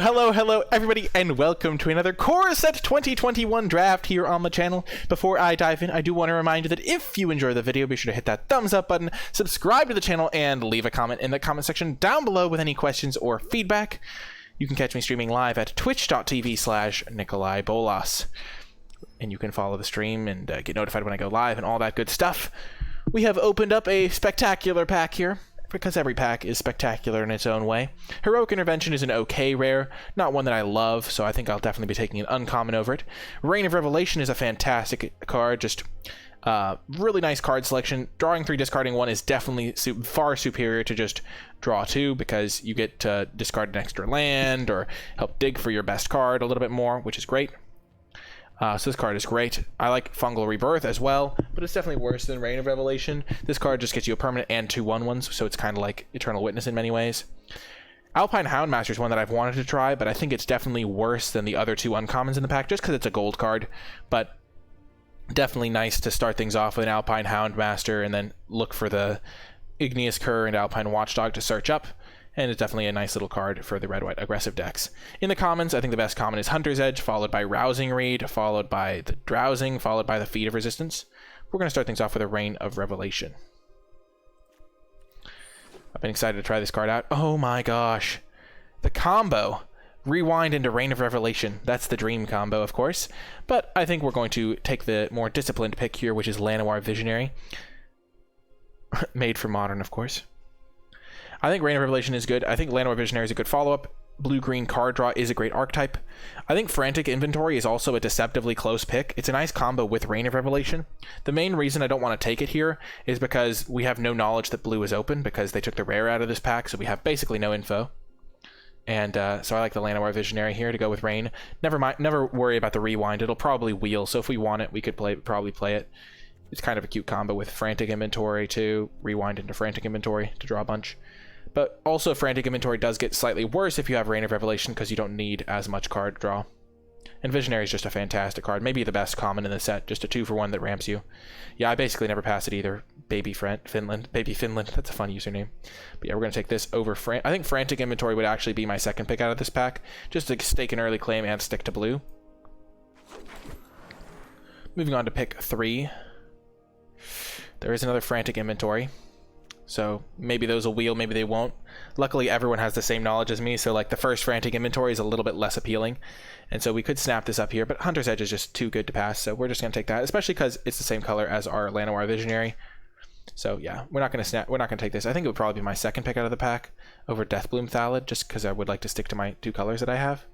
Hello, everybody, and welcome to another Core Set 2021 draft here on the channel. Before I dive in, I do want to remind you that if you enjoy the video, be sure to hit that thumbs up button, subscribe to the channel, and leave a comment in the comment section down below with any questions or feedback. You can catch me streaming live at twitch.tv/NicolaiBolas. And you can follow the stream and get notified when I go live and all that good stuff. We have opened up a spectacular pack here, because every pack is spectacular in its own way. Heroic Intervention is an okay rare, not one that I love, so I think I'll definitely be taking an uncommon over it. Reign of Revelation is a fantastic card, just really nice card selection. Drawing 3, discarding 1 is definitely far superior to just draw 2, because you get to discard an extra land or help dig for your best card a little bit more, which is great. So this card is great. I like Fungal Rebirth as well, but it's definitely worse than Reign of Revelation. This card just gets you a permanent and 2 1/1s, so it's kind of like Eternal Witness in many ways. Alpine Houndmaster is one that I've wanted to try, but I think it's definitely worse than the other 2 uncommons in the pack, just because it's a gold card. But definitely nice to start things off with an Alpine Houndmaster and then look for the Igneous Cur and Alpine Watchdog to search up. And it's definitely a nice little card for the red-white aggressive decks. In the commons, I think the best common is Hunter's Edge, followed by Rousing Reed, followed by the Drowsing, followed by the Feet of Resistance. We're going to start things off with a Reign of Revelation. I've been excited to try this card out. Oh my gosh. The combo. Rewind into Reign of Revelation. That's the dream combo, of course. But I think we're going to take the more disciplined pick here, which is Llanowar Visionary. Made for Modern, of course. I think Reign of Revelation is good. I think Llanowar Visionary is a good follow-up. Blue-green card draw is a great archetype. I think Frantic Inventory is also a deceptively close pick. It's a nice combo with Reign of Revelation. The main reason I don't want to take it here is because we have no knowledge that blue is open, because they took the rare out of this pack, so we have basically no info. And so I like the Llanowar Visionary here to go with Reign. Never worry about the rewind. It'll probably wheel, so if we want it, we could probably play it. It's kind of a cute combo with Frantic Inventory to rewind into Frantic Inventory to draw a bunch. But also, Frantic Inventory does get slightly worse if you have Reign of Revelation, because you don't need as much card draw. And Visionary is just a fantastic card. Maybe the best common in the set. Just a 2-for-1 that ramps you. Yeah, I basically never pass it either. Baby Finland. That's a fun username. But yeah, we're going to take this over I think Frantic Inventory would actually be my second pick out of this pack, just to stake an early claim and stick to blue. Moving on to pick 3. There is another Frantic Inventory. So maybe those will wheel, maybe they won't. Luckily, everyone has the same knowledge as me, so like the first Frantic Inventory is a little bit less appealing. And so we could snap this up here, but Hunter's Edge is just too good to pass, so we're just going to take that, especially because it's the same color as our Llanowar Visionary. So yeah, we're not going to take this. I think it would probably be my second pick out of the pack over Deathbloom Thallid, just because I would like to stick to my 2 colors that I have.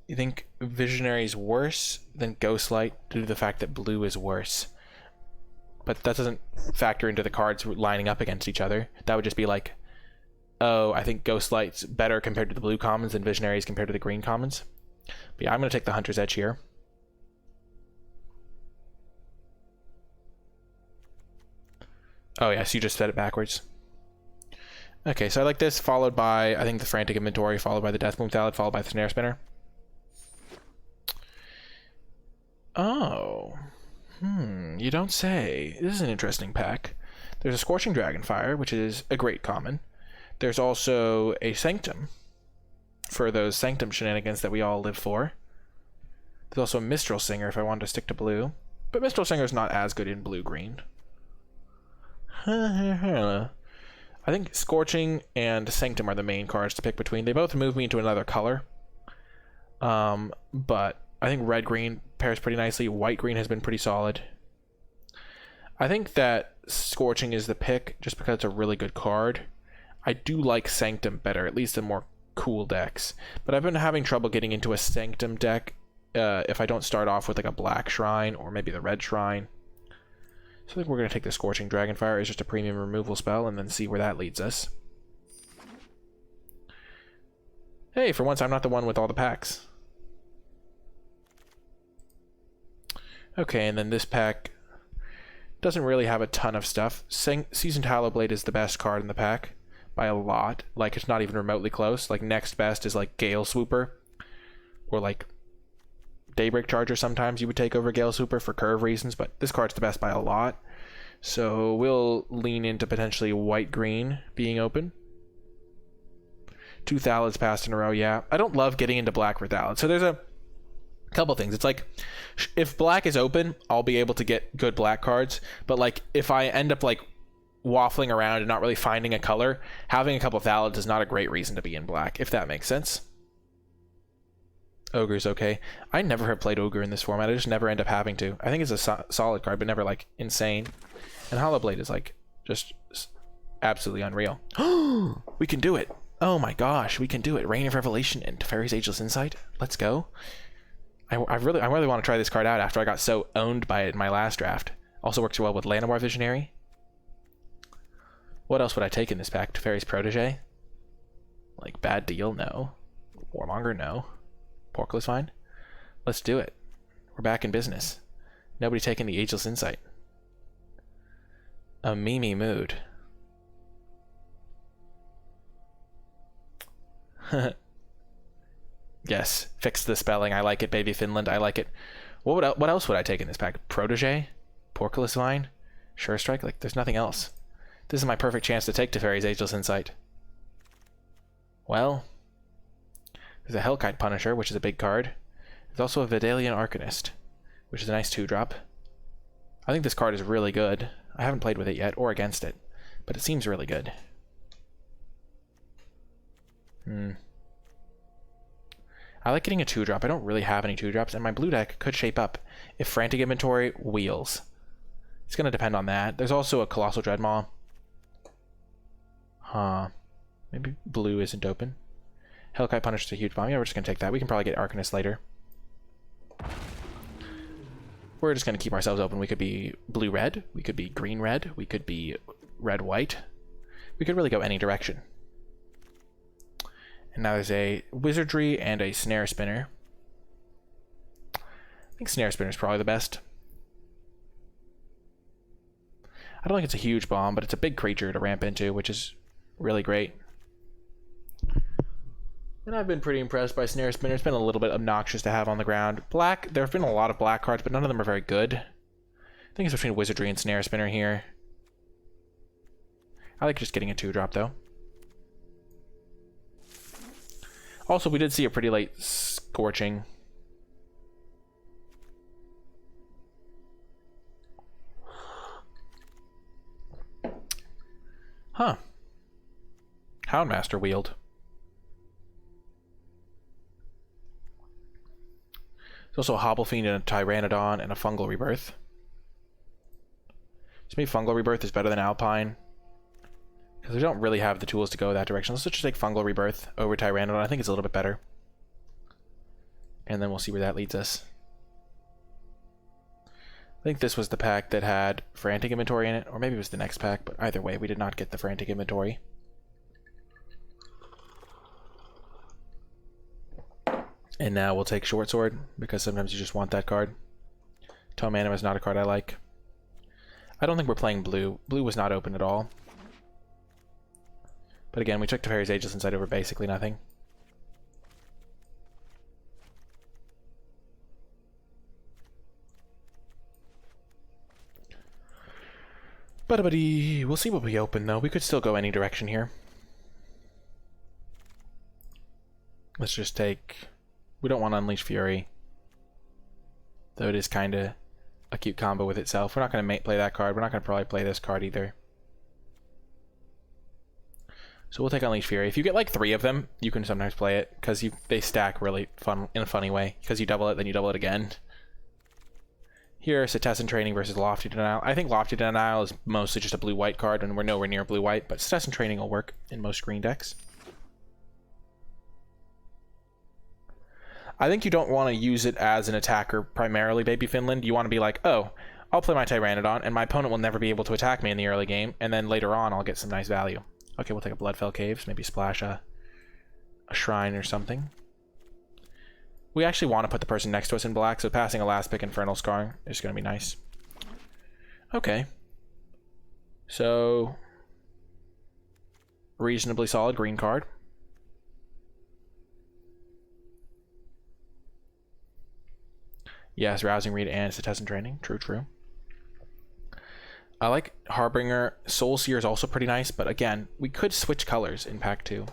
You think Visionary is worse than Ghostlight due to the fact that blue is worse? But that doesn't factor into the cards lining up against each other. That would just be like, oh, I think Ghostlight's better compared to the blue commons and Visionaries compared to the green commons. But yeah, I'm going to take the Hunter's Edge here. Oh yeah, so you just said it backwards. Okay, so I like this, followed by, I think, the Frantic Inventory, followed by the Deathbloom Thallid, followed by the Snare Spinner. Oh... you don't say. This is an interesting pack. There's a Scorching Dragonfire, which is a great common. There's also a Sanctum, for those Sanctum shenanigans that we all live for. There's also a Mistral Singer if I wanted to stick to blue. But Mistral Singer is not as good in blue-green. I think Scorching and Sanctum are the main cards to pick between. They both move me into another color. But I think red-green pairs pretty nicely. White-green has been pretty solid. I think that Scorching is the pick just because it's a really good card. I do like Sanctum better, at least in more cool decks. But I've been having trouble getting into a Sanctum deck if I don't start off with like a black shrine or maybe the red shrine. So I think we're going to take the Scorching Dragonfire as just a premium removal spell and then see where that leads us. Hey, for once I'm not the one with all the packs. Okay, and then this pack doesn't really have a ton of stuff. Seasoned Hallowblade is the best card in the pack by a lot. Like, it's not even remotely close. Like, next best is like Gale Swooper or like Daybreak Charger. Sometimes you would take over Gale Swooper for curve reasons, but this card's the best by a lot. So we'll lean into potentially white-green being open. 2 Thalids passed in a row, yeah. I don't love getting into black for Thalids. So there's a couple things. It's like, if black is open, I'll be able to get good black cards. But like, if I end up like waffling around and not really finding a color, having a couple Thalids is not a great reason to be in black, if that makes sense. Ogre's okay. I never have played Ogre in this format. I just never end up having to. I think it's a solid card, but never like insane. And Hollow Blade is like just absolutely unreal. We can do it. Oh my gosh, we can do it. Rain of Revelation and Teferi's Ageless Insight. Let's go. I really want to try this card out after I got so owned by it in my last draft. Also works well with Llanowar Visionary. What else would I take in this pack? Teferi's Protege? Like, bad deal? No. Warmonger? No. Porkless Vine? Let's do it. We're back in business. Nobody taking the Ageless Insight. A Mimi mood. Yes, fix the spelling. I like it, baby Finland. I like it. What else would I take in this pack? Protege? Porkless Vine? Sure Strike? Like, there's nothing else. This is my perfect chance to take Teferi's Ageless Insight. Well, there's a Hellkite Punisher, which is a big card. There's also a Vidalian Arcanist, which is a nice 2-drop. I think this card is really good. I haven't played with it yet, or against it, but it seems really good. I like getting a 2-drop. I don't really have any 2-drops, and my blue deck could shape up if Frantic Inventory wheels. It's going to depend on that. There's also a Colossal Dreadmaw. Huh. Maybe blue isn't open. Hellkite Punisher's a huge bomb. Yeah, we're just going to take that. We can probably get Arcanist later. We're just going to keep ourselves open. We could be blue-red. We could be green-red. We could be red-white. We could really go any direction. And now there's a Wizardry and a Snare Spinner. I think Snare Spinner is probably the best. I don't think it's a huge bomb, but it's a big creature to ramp into, which is really great. And I've been pretty impressed by Snare Spinner. It's been a little bit obnoxious to have on the ground. Black, there have been a lot of black cards, but none of them are very good. I think it's between Wizardry and Snare Spinner here. I like just getting a 2-drop, though. Also, we did see a pretty late Scorching. Huh. Houndmaster Wield. There's also a Hobblefiend and a Tyrannodon and a Fungal Rebirth. So maybe Fungal Rebirth is better than Alpine, because we don't really have the tools to go that direction. Let's just take Fungal Rebirth over Tyrannodon. I think it's a little bit better. And then we'll see where that leads us. I think this was the pack that had Frantic Inventory in it, or maybe it was the next pack, but either way, we did not get the Frantic Inventory. And now we'll take Short Sword, because sometimes you just want that card. Tome Anima is not a card I like. I don't think we're playing blue. Blue was not open at all. But again, we took Teferi's Ageless Insight over basically nothing. But we'll see what we open, though. We could still go any direction here. Let's just take... We don't want to Unleash Fury, though it is kind of a cute combo with itself. We're not going to play that card. We're not going to probably play this card either. So we'll take Unleash Fury. If you get like 3 of them, you can sometimes play it, because they stack really fun in a funny way. Because you double it, then you double it again. Here, Setessan Training versus Lofty Denial. I think Lofty Denial is mostly just a blue-white card, and we're nowhere near blue-white, but Setessan Training will work in most green decks. I think you don't want to use it as an attacker primarily, Baby Finland. You want to be like, oh, I'll play my Tyrannodon, and my opponent will never be able to attack me in the early game, and then later on I'll get some nice value. Okay, we'll take a Bloodfell Caves, maybe splash a Shrine or something. We actually want to put the person next to us in black, so passing a last pick Infernal Scarring is going to be nice. Okay. So, reasonably solid green card. Yes, Rousing Read and Setessan Training. True, true. I like Harbinger. Soul Seer is also pretty nice, but again, we could switch colors in pack 2.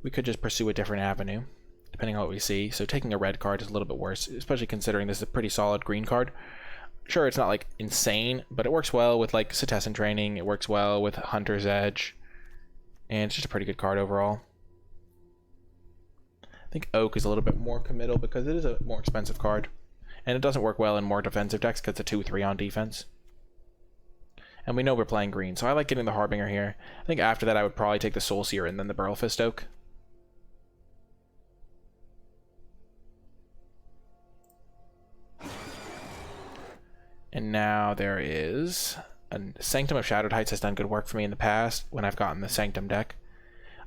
we could just pursue a different avenue, depending on what we see. So taking a red card is a little bit worse, especially considering this is a pretty solid green card. Sure, it's not like insane, but it works well with like Citizen Training, it works well with Hunter's Edge, and it's just a pretty good card overall. I think Oak is a little bit more committal because it is a more expensive card, and it doesn't work well in more defensive decks because it's a 2-3 on defense. And we know we're playing green, so I like getting the Harbinger here. I think after that I would probably take the Soulseer and then the Burlfist Oak. And now there is a Sanctum of Shadowed Heights has done good work for me in the past when I've gotten the Sanctum deck.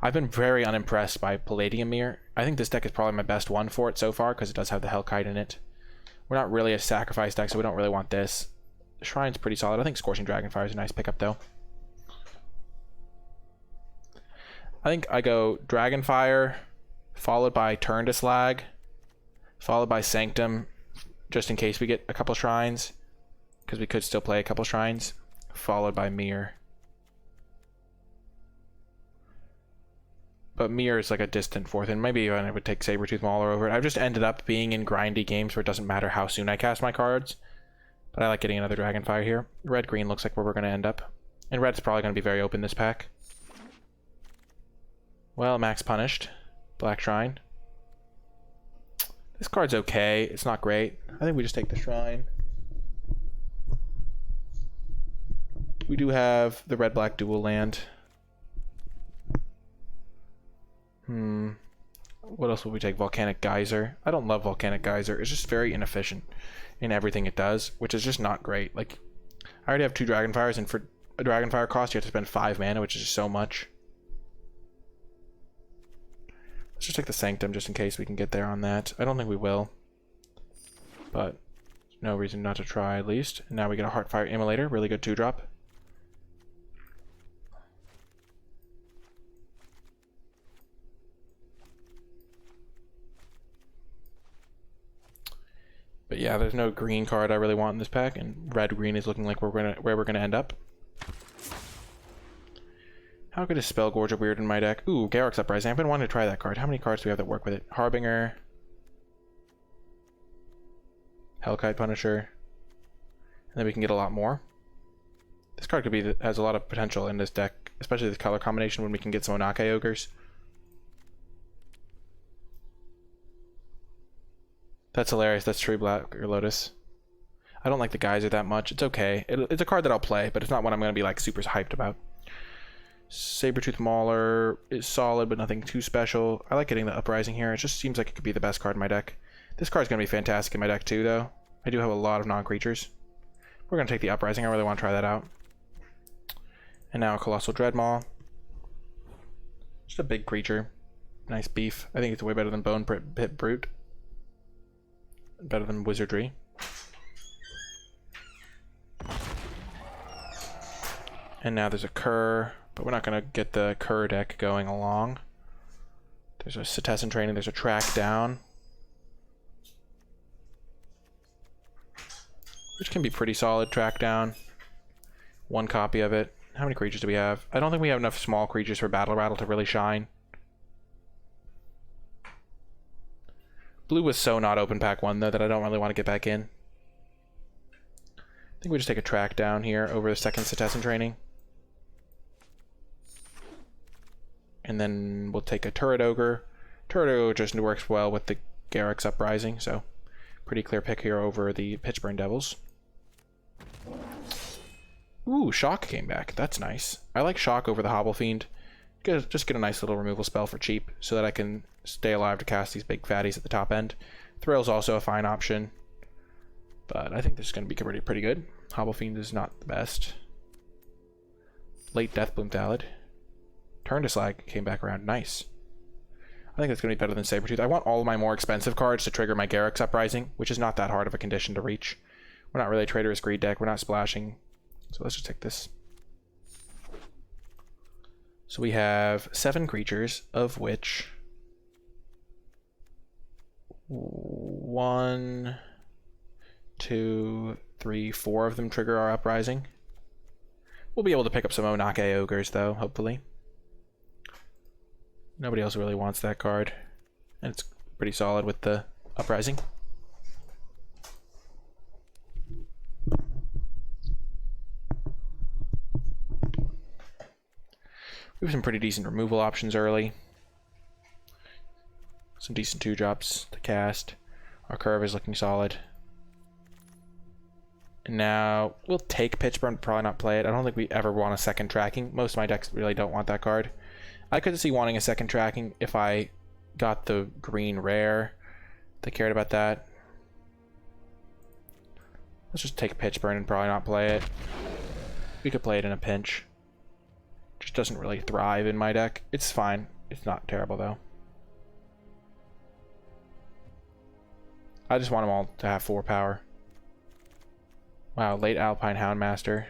I've been very unimpressed by Palladium Mirror. I think this deck is probably my best one for it so far because it does have the Hellkite in it. We're not really a sacrifice deck, so we don't really want this. The Shrine's pretty solid. I think Scorching Dragonfire is a nice pickup though. I think I go Dragonfire, followed by Turn to Slag, followed by Sanctum, just in case we get a couple Shrines, because we could still play a couple Shrines, followed by Mirror. But Mirror is like a distant fourth, and maybe even I would take Sabertooth Mauler over it. I've just ended up being in grindy games where it doesn't matter how soon I cast my cards, but I like getting another Dragonfire here. Red-green looks like where we're going to end up, and red's probably going to be very open this pack. Well, Max punished. Black Shrine. This card's okay. It's not great. I think we just take the Shrine. We do have the red-black dual land. What else would we take? Volcanic Geyser. I don't love Volcanic Geyser. It's just very inefficient in everything it does, which is just not great. Like, I already have 2 Dragonfires, and for a Dragonfire cost, you have to spend 5 mana, which is just so much. Let's just take the Sanctum just in case we can get there on that. I don't think we will, but no reason not to try at least. And now we get a Heartfire Immolator, really good 2-drop. But yeah, there's no green card I really want in this pack, and red-green is looking like where we're gonna end up. How good is Spellgorger Weird in my deck? Ooh, Garruk's Uprising. I've been wanting to try that card. How many cards do we have that work with it? Harbinger, Hellkite Punisher, and then we can get a lot more. This card could be has a lot of potential in this deck, especially this color combination when we can get some Onake Ogres. That's hilarious. That's Tree Black or Lotus. I don't like the Geyser that much. It's okay. It's a card that I'll play, but it's not one I'm going to be like super hyped about. Sabertooth Mauler is solid, but nothing too special. I like getting the Uprising here. It just seems like it could be the best card in my deck. This card's going to be fantastic in my deck too, though. I do have a lot of non-creatures. We're going to take the Uprising. I really want to try that out. And now a Colossal Dreadmaw. Just a big creature. Nice beef. I think it's way better than Bone Pit Brute. Better than Wizardry. And now there's a Cur, but we're not going to get the Cur deck going along. There's a Citizen Training, there's a Track Down, which can be pretty solid. Track Down. 1 copy of it. How many creatures do we have? I don't think we have enough small creatures for Battle Rattle to really shine. Blue was so not open pack 1 though that I don't really want to get back in. I think we just take a Track Down here over the second Citizen Training. And then we'll take a Turret Ogre. Turret Ogre just works well with the Garruk's Uprising, so pretty clear pick here over the Pitchburn Devils. Ooh, Shock came back. That's nice. I like Shock over the Hobble Fiend. Just get a nice little removal spell for cheap so that I can stay alive to cast these big fatties at the top end. Thrill's also a fine option, but I think this is going to be pretty good. Hobble Fiend is not the best. Late Deathbloom Thallid. Turn to Slag came back around. Nice. I think that's going to be better than Sabertooth. I want all of my more expensive cards to trigger my Garruk's Uprising, which is not that hard of a condition to reach. We're not really a Traitorous Greed deck. We're not splashing. So let's just take this. So we have 7 creatures, of which 1, 2, 3, 4 of them trigger our Uprising. We'll be able to pick up some Onake Ogres, though, hopefully. Nobody else really wants that card. And it's pretty solid with the Uprising. We have some pretty decent removal options early. Some decent 2-drops to cast. Our curve is looking solid. And now we'll take Pitchburn, but probably not play it. I don't think we ever want a second tracking. Most of my decks really don't want that card. I could see wanting a second tracking if I got the green rare. They cared about that. Let's just take Pitchburn and probably not play it. We could play it in a pinch. Just doesn't really thrive in my deck. It's fine. It's not terrible though. I just want them all to have 4 power. Wow, late Alpine Houndmaster.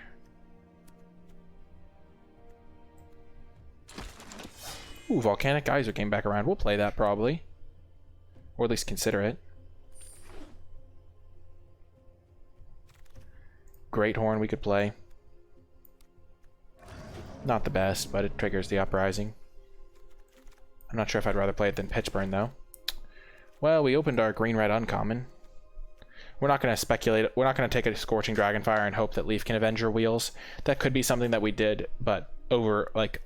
Ooh, Volcanic Geyser came back around. We'll play that probably. Or at least consider it. Great Horn we could play. Not the best, but it triggers the Uprising. I'm not sure if I'd rather play it than Pitchburn though. Well, we opened our green-red uncommon. We're not going to speculate. We're not going to take a Scorching Dragonfire and hope that Leaf can avenge your wheels. That could be something that we did, but over, like,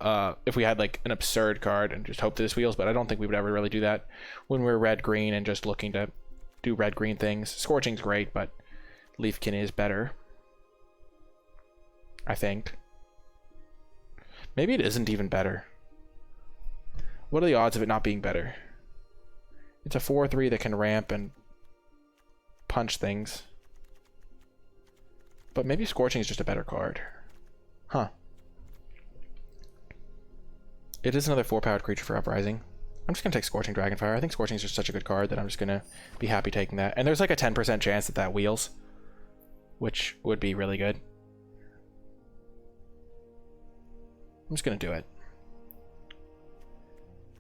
if we had, like, an absurd card and just hope that this wheels, but I don't think we would ever really do that when we're red-green and just looking to do red-green things. Scorching's great, but Leafkin is better. I think. Maybe it isn't even better. What are the odds of it not being better? It's a 4/3 that can ramp and punch things. But maybe Scorching is just a better card. Huh. It is another 4-powered creature for Uprising. I'm just going to take Scorching Dragonfire. I think Scorching is just such a good card that I'm just going to be happy taking that. And there's like a 10% chance that that wheels, which would be really good. I'm just going to do it.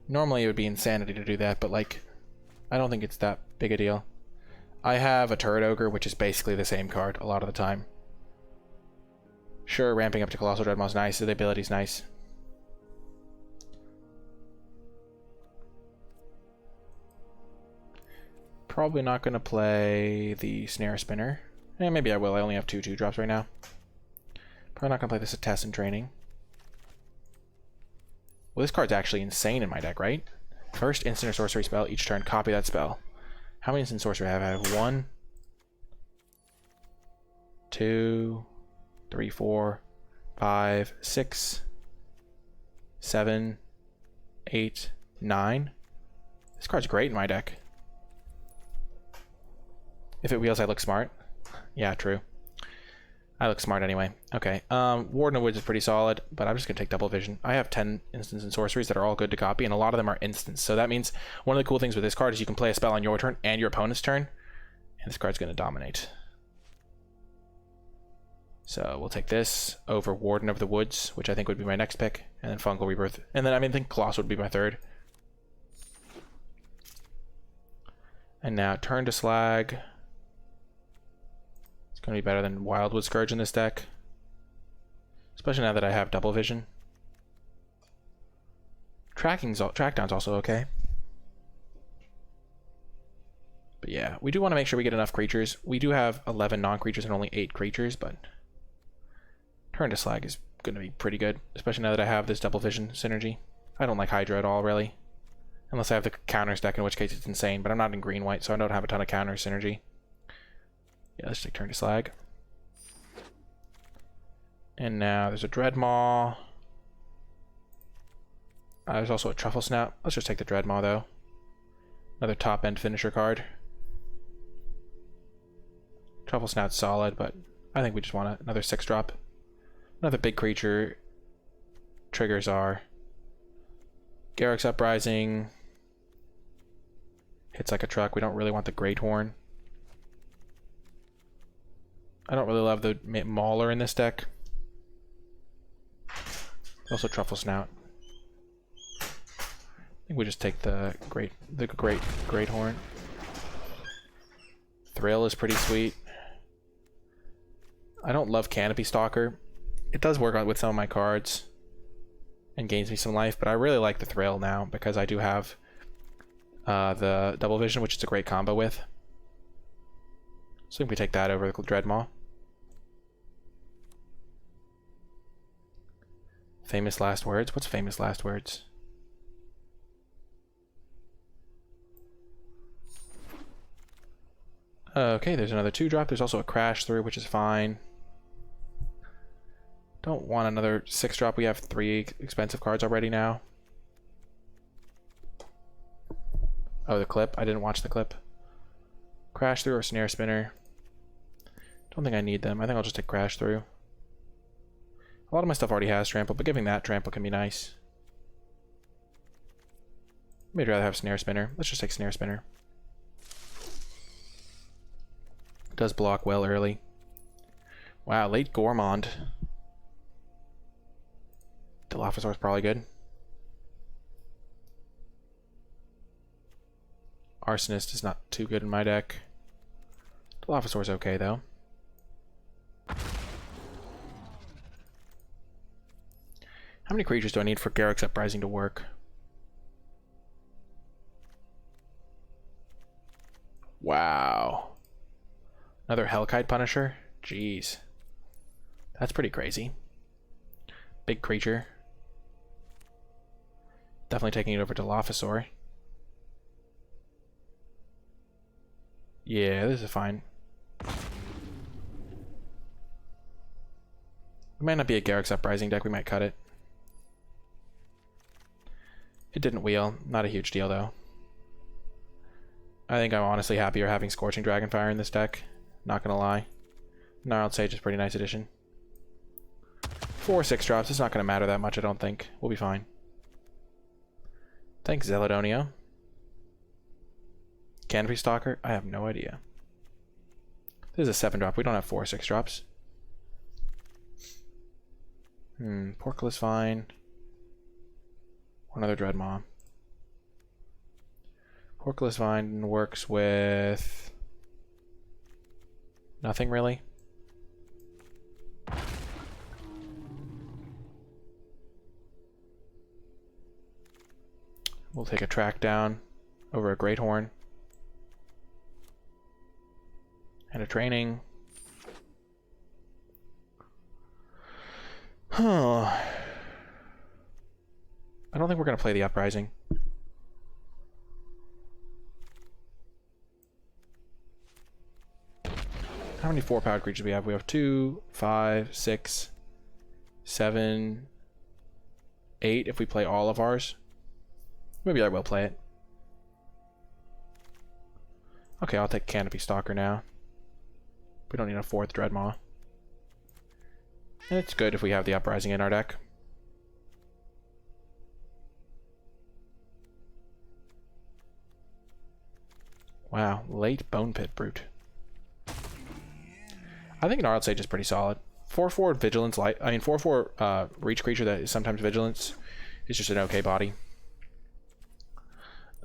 Normally it would be insanity to do that, but like, I don't think it's that big a deal. I have a Turret Ogre, which is basically the same card a lot of the time. Sure, ramping up to Colossal Dreadmaw is nice, the ability's nice. Probably not going to play the Snare Spinner. Maybe I will, I only have 2 2-drops right now. Probably not going to play this at Test and Training. Well, this card's actually insane in my deck, right? First instant or sorcery spell, each turn, copy that spell. How many instant sorcery have I? I have 1, 2, 3, 4, 5, 6, 7, 8, 9. This card's great in my deck. If it wheels, I look smart. Yeah, true. I look smart anyway. Okay, Warden of Woods is pretty solid, but I'm just going to take Double Vision. I have 10 instants and sorceries that are all good to copy, and a lot of them are instants. So that means one of the cool things with this card is you can play a spell on your turn and your opponent's turn, and this card's going to dominate. So we'll take this over Warden of the Woods, which I think would be my next pick, and then Fungal Rebirth. And then I think Colossal would be my third. And now turn to Slag. Going to be better than Wildwood Scourge in this deck, especially now that I have Double Vision. Trackdown's also okay, but yeah, we do want to make sure we get enough creatures. We do have 11 non-creatures and only 8 creatures, but turn to Slag is going to be pretty good, especially now that I have this Double Vision synergy. I don't like Hydra at all, really, unless I have the counters deck, in which case it's insane, but I'm not in green-white, so I don't have a ton of counter synergy. Yeah, let's take turn to Slag. And now there's a Dreadmaw. There's also a Truffle Snout. Let's just take the Dreadmaw, though. Another top-end finisher card. Truffle Snout's solid, but I think we just want another 6-drop. Another big creature. Triggers are Garruk's Uprising. Hits like a truck. We don't really want the Great Horn. I don't really love the Mauler in this deck. Also Truffle Snout. I think we just take the Great Horn. Thrill is pretty sweet. I don't love Canopy Stalker. It does work with some of my cards. and gains me some life, but I really like the Thrill now because I do have the Double Vision, which is a great combo with. So we take that over the Dreadmaw. Famous last words? What's famous last words? Okay, there's another 2-drop. There's also a Crash through, which is fine. Don't want another 6-drop. We have 3 expensive cards already now. Oh, the clip. I didn't watch the clip. Crash through or Snare Spinner. Don't think I need them. I think I'll just take Crash through. A lot of my stuff already has Trample, but giving that Trample can be nice. I'd rather have Snare Spinner. Let's just take Snare Spinner. It does block well early. Wow, late Gourmand. Dilophosaur's probably good. Arsonist is not too good in my deck. Dilophosaur's okay, though. How many creatures do I need for Garruk's Uprising to work? Wow. Another Hellkite Punisher? Jeez. That's pretty crazy. Big creature. Definitely taking it over to Dilophosaur. Yeah, this is fine. It might not be a Garruk's Uprising deck, we might cut it. It didn't wheel. Not a huge deal, though. I think I'm honestly happier having Scorching Dragonfire in this deck. Not gonna lie. Gnarled Sage is a pretty nice addition. 4 6-drops. It's not gonna matter that much, I don't think. We'll be fine. Thanks, Zeladonio. Canopy Stalker? I have no idea. This is a 7-drop. We don't have 4 6-drops. Porkle is fine. One other Dreadmaw. Porkle is fine and works with nothing really. We'll take a track down over a Great Horn. And a training. Huh. I don't think we're going to play the Uprising. How many 4-powered creatures do we have? We have 2, 5, 6, 7, 8 if we play all of ours. Maybe I will play it. Okay, I'll take Canopy Stalker now. We don't need a 4th Dreadmaw. And it's good if we have the Uprising in our deck. Wow, late Bone Pit Brute. I think Gnarled Sage is pretty solid. 4/4 Vigilance Light. I mean, 4/4 Reach creature that is sometimes Vigilance is just an okay body.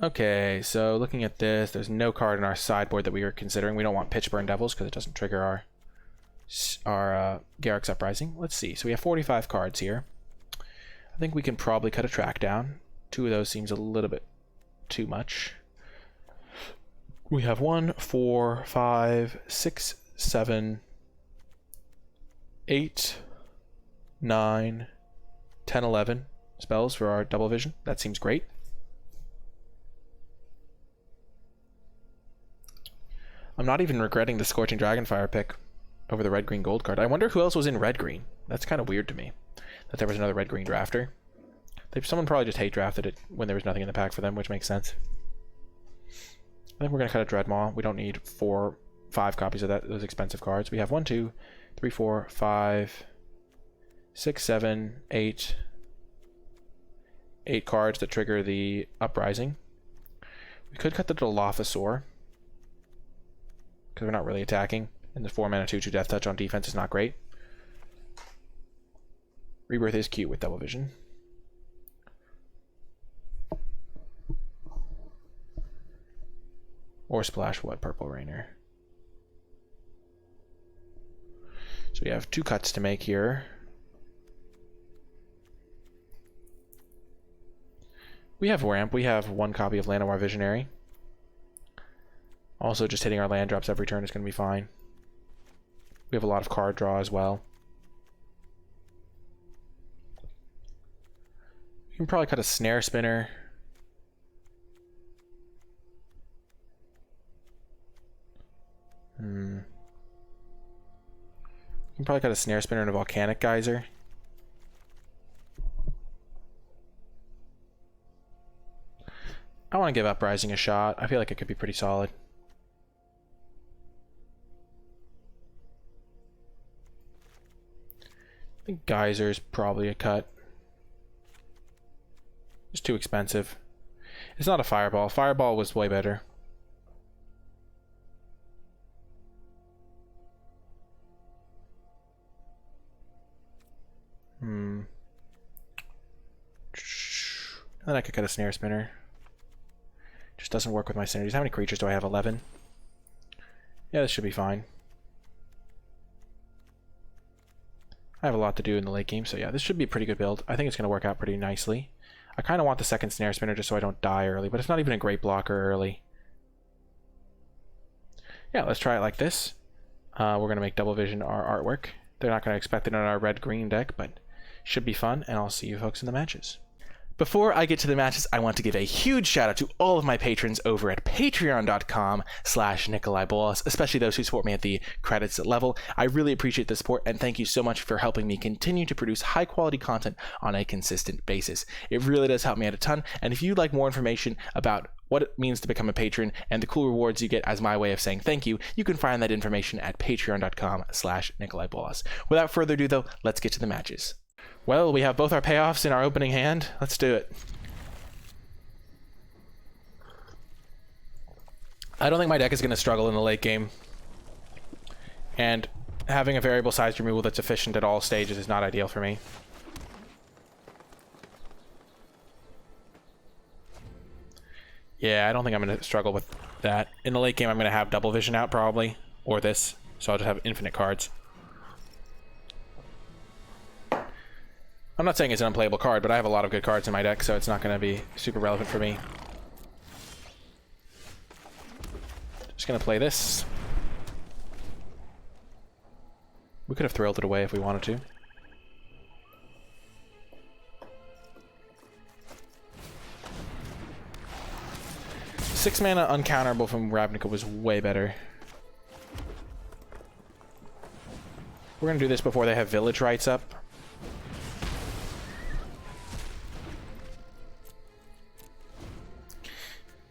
Okay, so looking at this, there's no card in our sideboard that we were considering. We don't want Pitchburn Devils because it doesn't trigger our Garruk's Uprising. Let's see. So we have 45 cards here. I think we can probably cut a track down. 2 of those seems a little bit too much. We have 1, 4, 5, 6, 7, 8, 9, 10, 11 spells for our Double Vision. That seems great. I'm not even regretting the Scorching Dragonfire pick over the red-green gold card. I wonder who else was in red-green. That's kind of weird to me that there was another red-green drafter. Someone probably just hate drafted it when there was nothing in the pack for them, which makes sense. I think we're going to cut a Dreadmaw. We don't need 4, 5 copies of those expensive cards. We have 1, 2, 3, 4, 5, 6, 7, 8. 8 cards that trigger the Uprising. We could cut the Dilophosaur, because we're not really attacking, and the 4-mana 2/2 Death Touch on defense is not great. Rebirth is cute with Double Vision. Or Splash What Purple Rainer. So we have 2 cuts to make here. We have ramp. We have one copy of Llanowar Visionary. Also, just hitting our land drops every turn is going to be fine. We have a lot of card draw as well. We can probably cut a Snare Spinner. We can probably cut a Snare Spinner and a Volcanic Geyser. I want to give Uprising a shot. I feel like it could be pretty solid. I think Geyser's probably a cut. It's too expensive. It's not a Fireball. Fireball was way better. And then I could cut a Snare Spinner. Just doesn't work with my synergies. How many creatures do I have? 11? Yeah, this should be fine. I have a lot to do in the late game, so yeah, this should be a pretty good build. I think it's going to work out pretty nicely. I kind of want the second Snare Spinner just so I don't die early, but it's not even a great blocker early. Yeah, let's try it like this. We're going to make Double Vision our artwork. They're not going to expect it on our red-green deck, but should be fun, and I'll see you folks in the matches. Before I get to the matches, I want to give a huge shout out to all of my patrons over at patreon.com/NicolaiBolas, especially those who support me at the credits level. I really appreciate the support, and thank you so much for helping me continue to produce high quality content on a consistent basis. It really does help me out a ton, and if you'd like more information about what it means to become a patron and the cool rewards you get as my way of saying thank you, you can find that information at patreon.com/NicolaiBolas. Without further ado though, let's get to the matches. Well, we have both our payoffs in our opening hand. Let's do it. I don't think my deck is going to struggle in the late game. And having a variable size removal that's efficient at all stages is not ideal for me. Yeah, I don't think I'm going to struggle with that. In the late game, I'm going to have Double Vision out probably. Or this. So I'll just have infinite cards. I'm not saying it's an unplayable card, but I have a lot of good cards in my deck, so it's not going to be super relevant for me. Just going to play this. We could have thrilled it away if we wanted to. Six mana uncounterable from Ravnica was way better. We're going to do this before they have Village Rites up.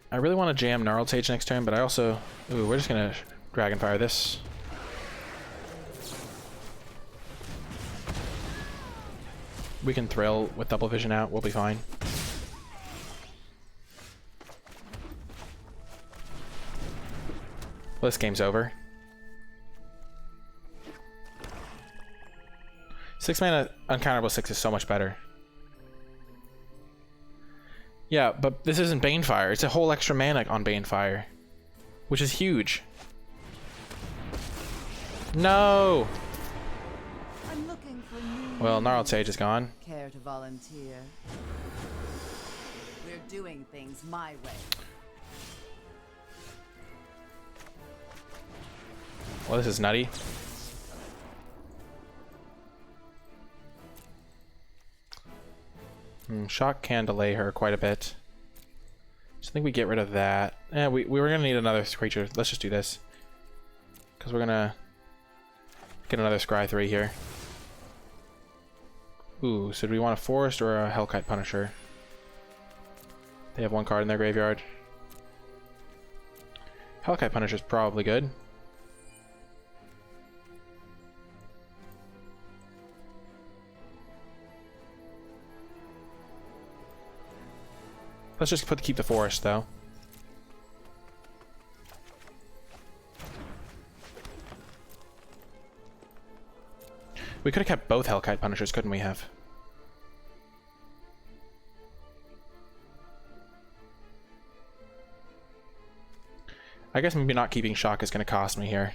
I really want to jam Gnarled Sage next turn, but I also... Ooh, we're just going to Dragonfire this. We can Thrill with Double Vision out. We'll be fine. Well, this game's over. 6 mana uncounterable 6 is so much better. Yeah, but this isn't Banefire. It's a whole extra mana on Banefire, which is huge. No! I'm looking for new Well, Gnarled Sage is gone. Care to volunteer? We're doing things my way. Well, this is nutty. Shock can delay her quite a bit. So I think we get rid of that. We were going to need another creature. Let's just do this. Because we're going to get another Scry 3 here. Ooh, so do we want a Forest or a Hellkite Punisher? They have one card in their graveyard. Hellkite Punisher's probably good. Let's just keep the Forest, though. We could have kept both Hellkite Punishers, couldn't we have? I guess maybe not keeping Shock is going to cost me here.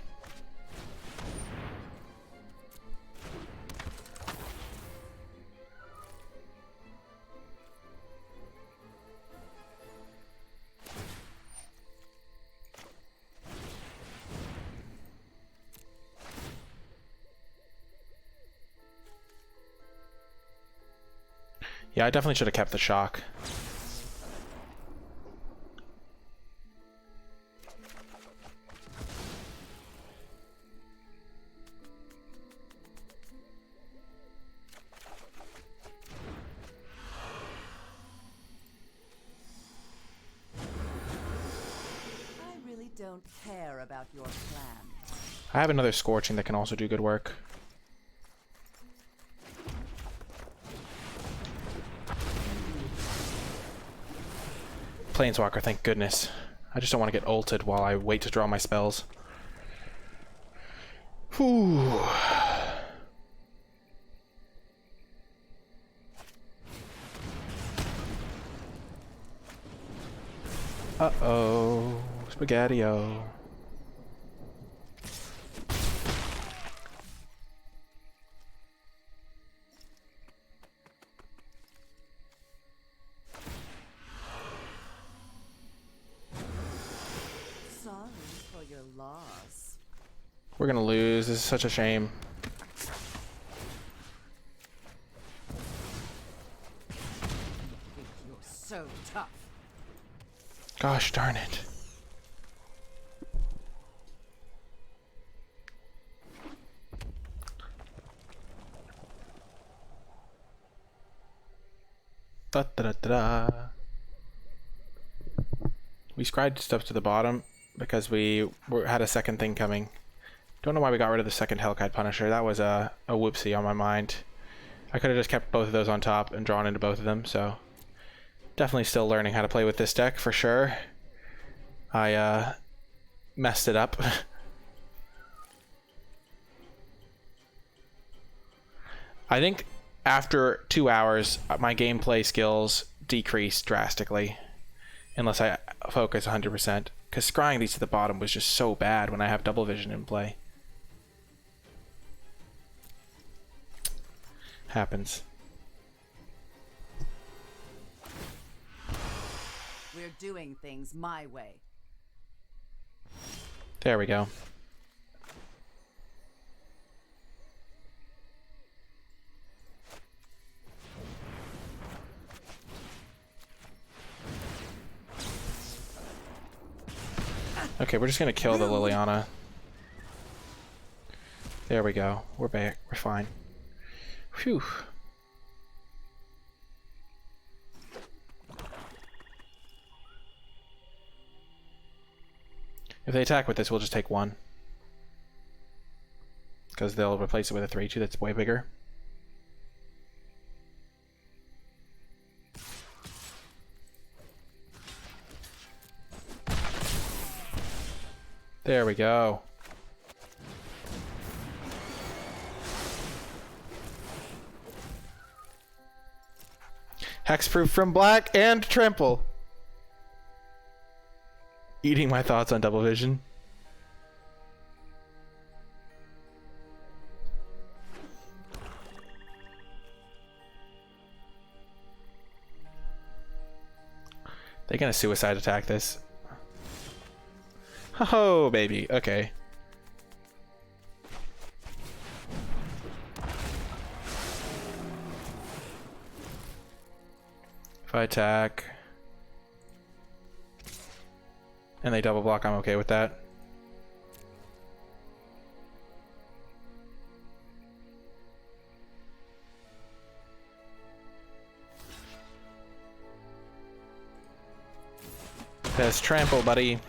Yeah, I definitely should have kept the shock. I really don't care about your plans. I have another Scorching that can also do good work. Planeswalker, thank goodness. I just don't want to get ulted while I wait to draw my spells. Whew. Uh-oh. Spaghetti-o. Sorry for your loss. We're gonna lose. This is such a shame. Think you're so tough. Gosh darn it. Da da da da da. We scribed stuff to the bottom because we had a second thing coming. Don't know why we got rid of the second Hellkite Punisher. That was a whoopsie on my mind. I could have just kept both of those on top and drawn into both of them, so definitely still learning how to play with this deck for sure. I messed it up. I think after 2 hours, my gameplay skills decreased drastically, unless I focus 100%. Because scrying these to the bottom was just so bad when I have double vision in play. Happens. We're doing things my way. There we go. Okay, we're just gonna kill the Liliana. There we go. We're back. We're fine. Phew. If they attack with this, we'll just take one. Because they'll replace it with a 3-2 that's way bigger. There we go. Hexproof from black and trample. Eating my thoughts on double vision. They're gonna suicide attack this. Oh, baby. Okay. If I attack and they double block, I'm okay with that. There's trample, buddy.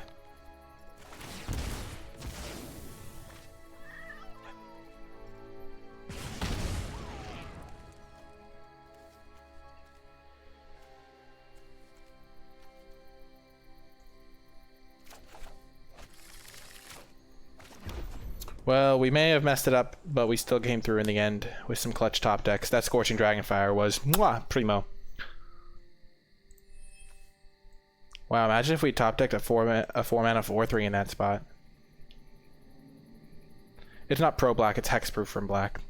Well, we may have messed it up, but we still came through in the end with some clutch top decks. That Scorching Dragonfire was mwah, primo. Wow, imagine if we top decked a 4-mana 4/3 in that spot. It's not pro black, it's hexproof from black.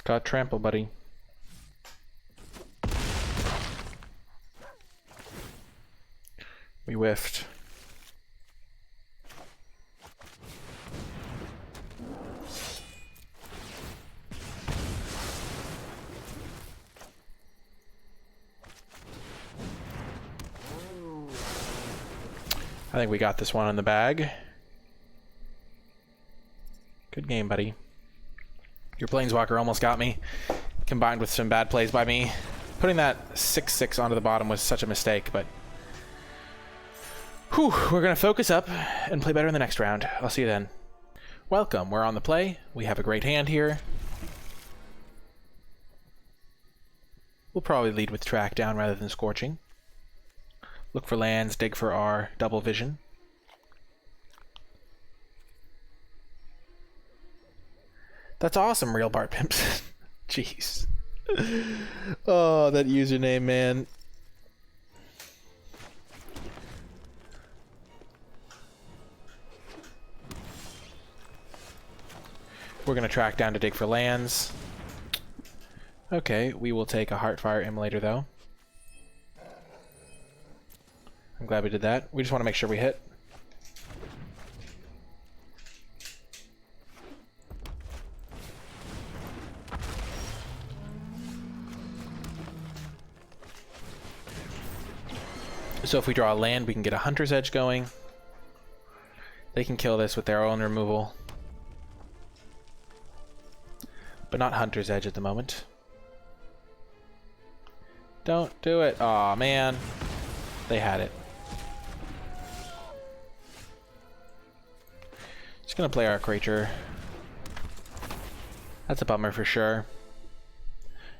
Got trample, buddy. We whiffed. I think we got this one in the bag. Good game, buddy. Your Planeswalker almost got me, combined with some bad plays by me. Putting that 6/6 onto the bottom was such a mistake, but... Whew, we're going to focus up and play better in the next round. I'll see you then. Welcome, we're on the play. We have a great hand here. We'll probably lead with Track Down rather than Scorching. Look for lands, dig for our double vision. That's awesome, Real Bart Pimps. Jeez. Oh, that username, man. We're going to track down to dig for lands. Okay, we will take a Heartfire Immolator, though. I'm glad we did that. We just want to make sure we hit. So if we draw a land, we can get a Hunter's Edge going. They can kill this with their own removal. But not Hunter's Edge at the moment. Don't do it. Aw, man. They had it. Just gonna play our creature. That's a bummer for sure.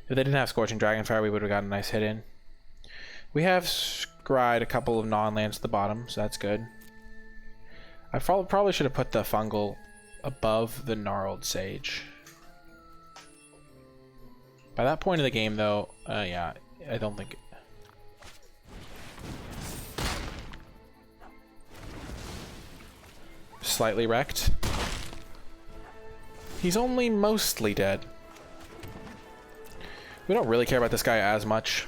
If they didn't have Scorching Dragonfire, we would have gotten a nice hit in. We have scryed a couple of non-lands at the bottom, so that's good. I probably should have put the Fungal above the Gnarled Sage. By that point of the game, though, yeah, I don't think... Slightly wrecked. He's only mostly dead. We don't really care about this guy as much.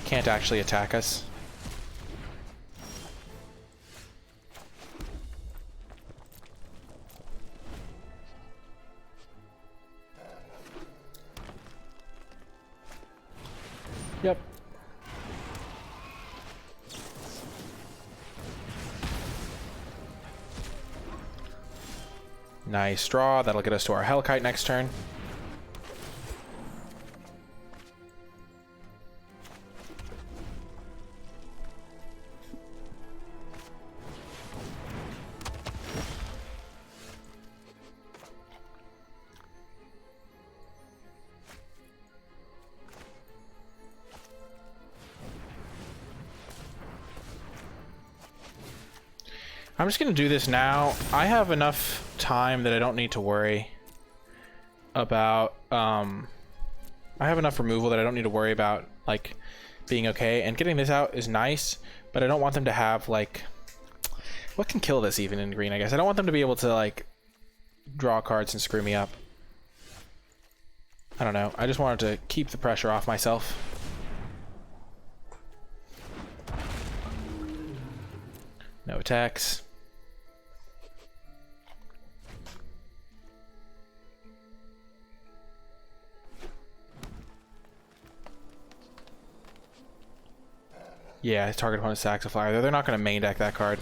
Can't actually attack us. Yep. Nice draw. That'll get us to our Hellkite next turn. I'm just going to do this now. I have enough time that I don't need to worry about, I have enough removal that I don't need to worry about, like, being okay. And getting this out is nice, but I don't want them to have, like... What can kill this even in green, I guess? I don't want them to be able to, like, draw cards and screw me up. I don't know. I just wanted to keep the pressure off myself. No attacks. Yeah, his target opponent sacks a flyer. They're not going to main deck that card.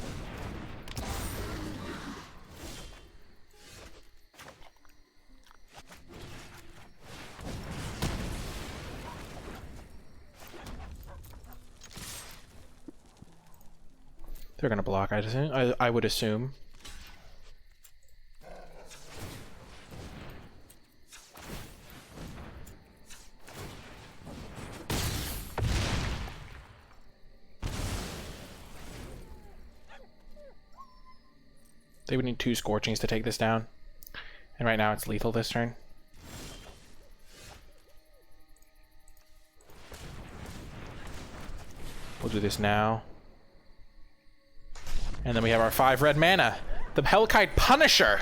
They're going to block, I would assume. They would need 2 Scorchings to take this down. And right now it's lethal this turn. We'll do this now. And then we have our 5 red mana. The Hellkite Punisher.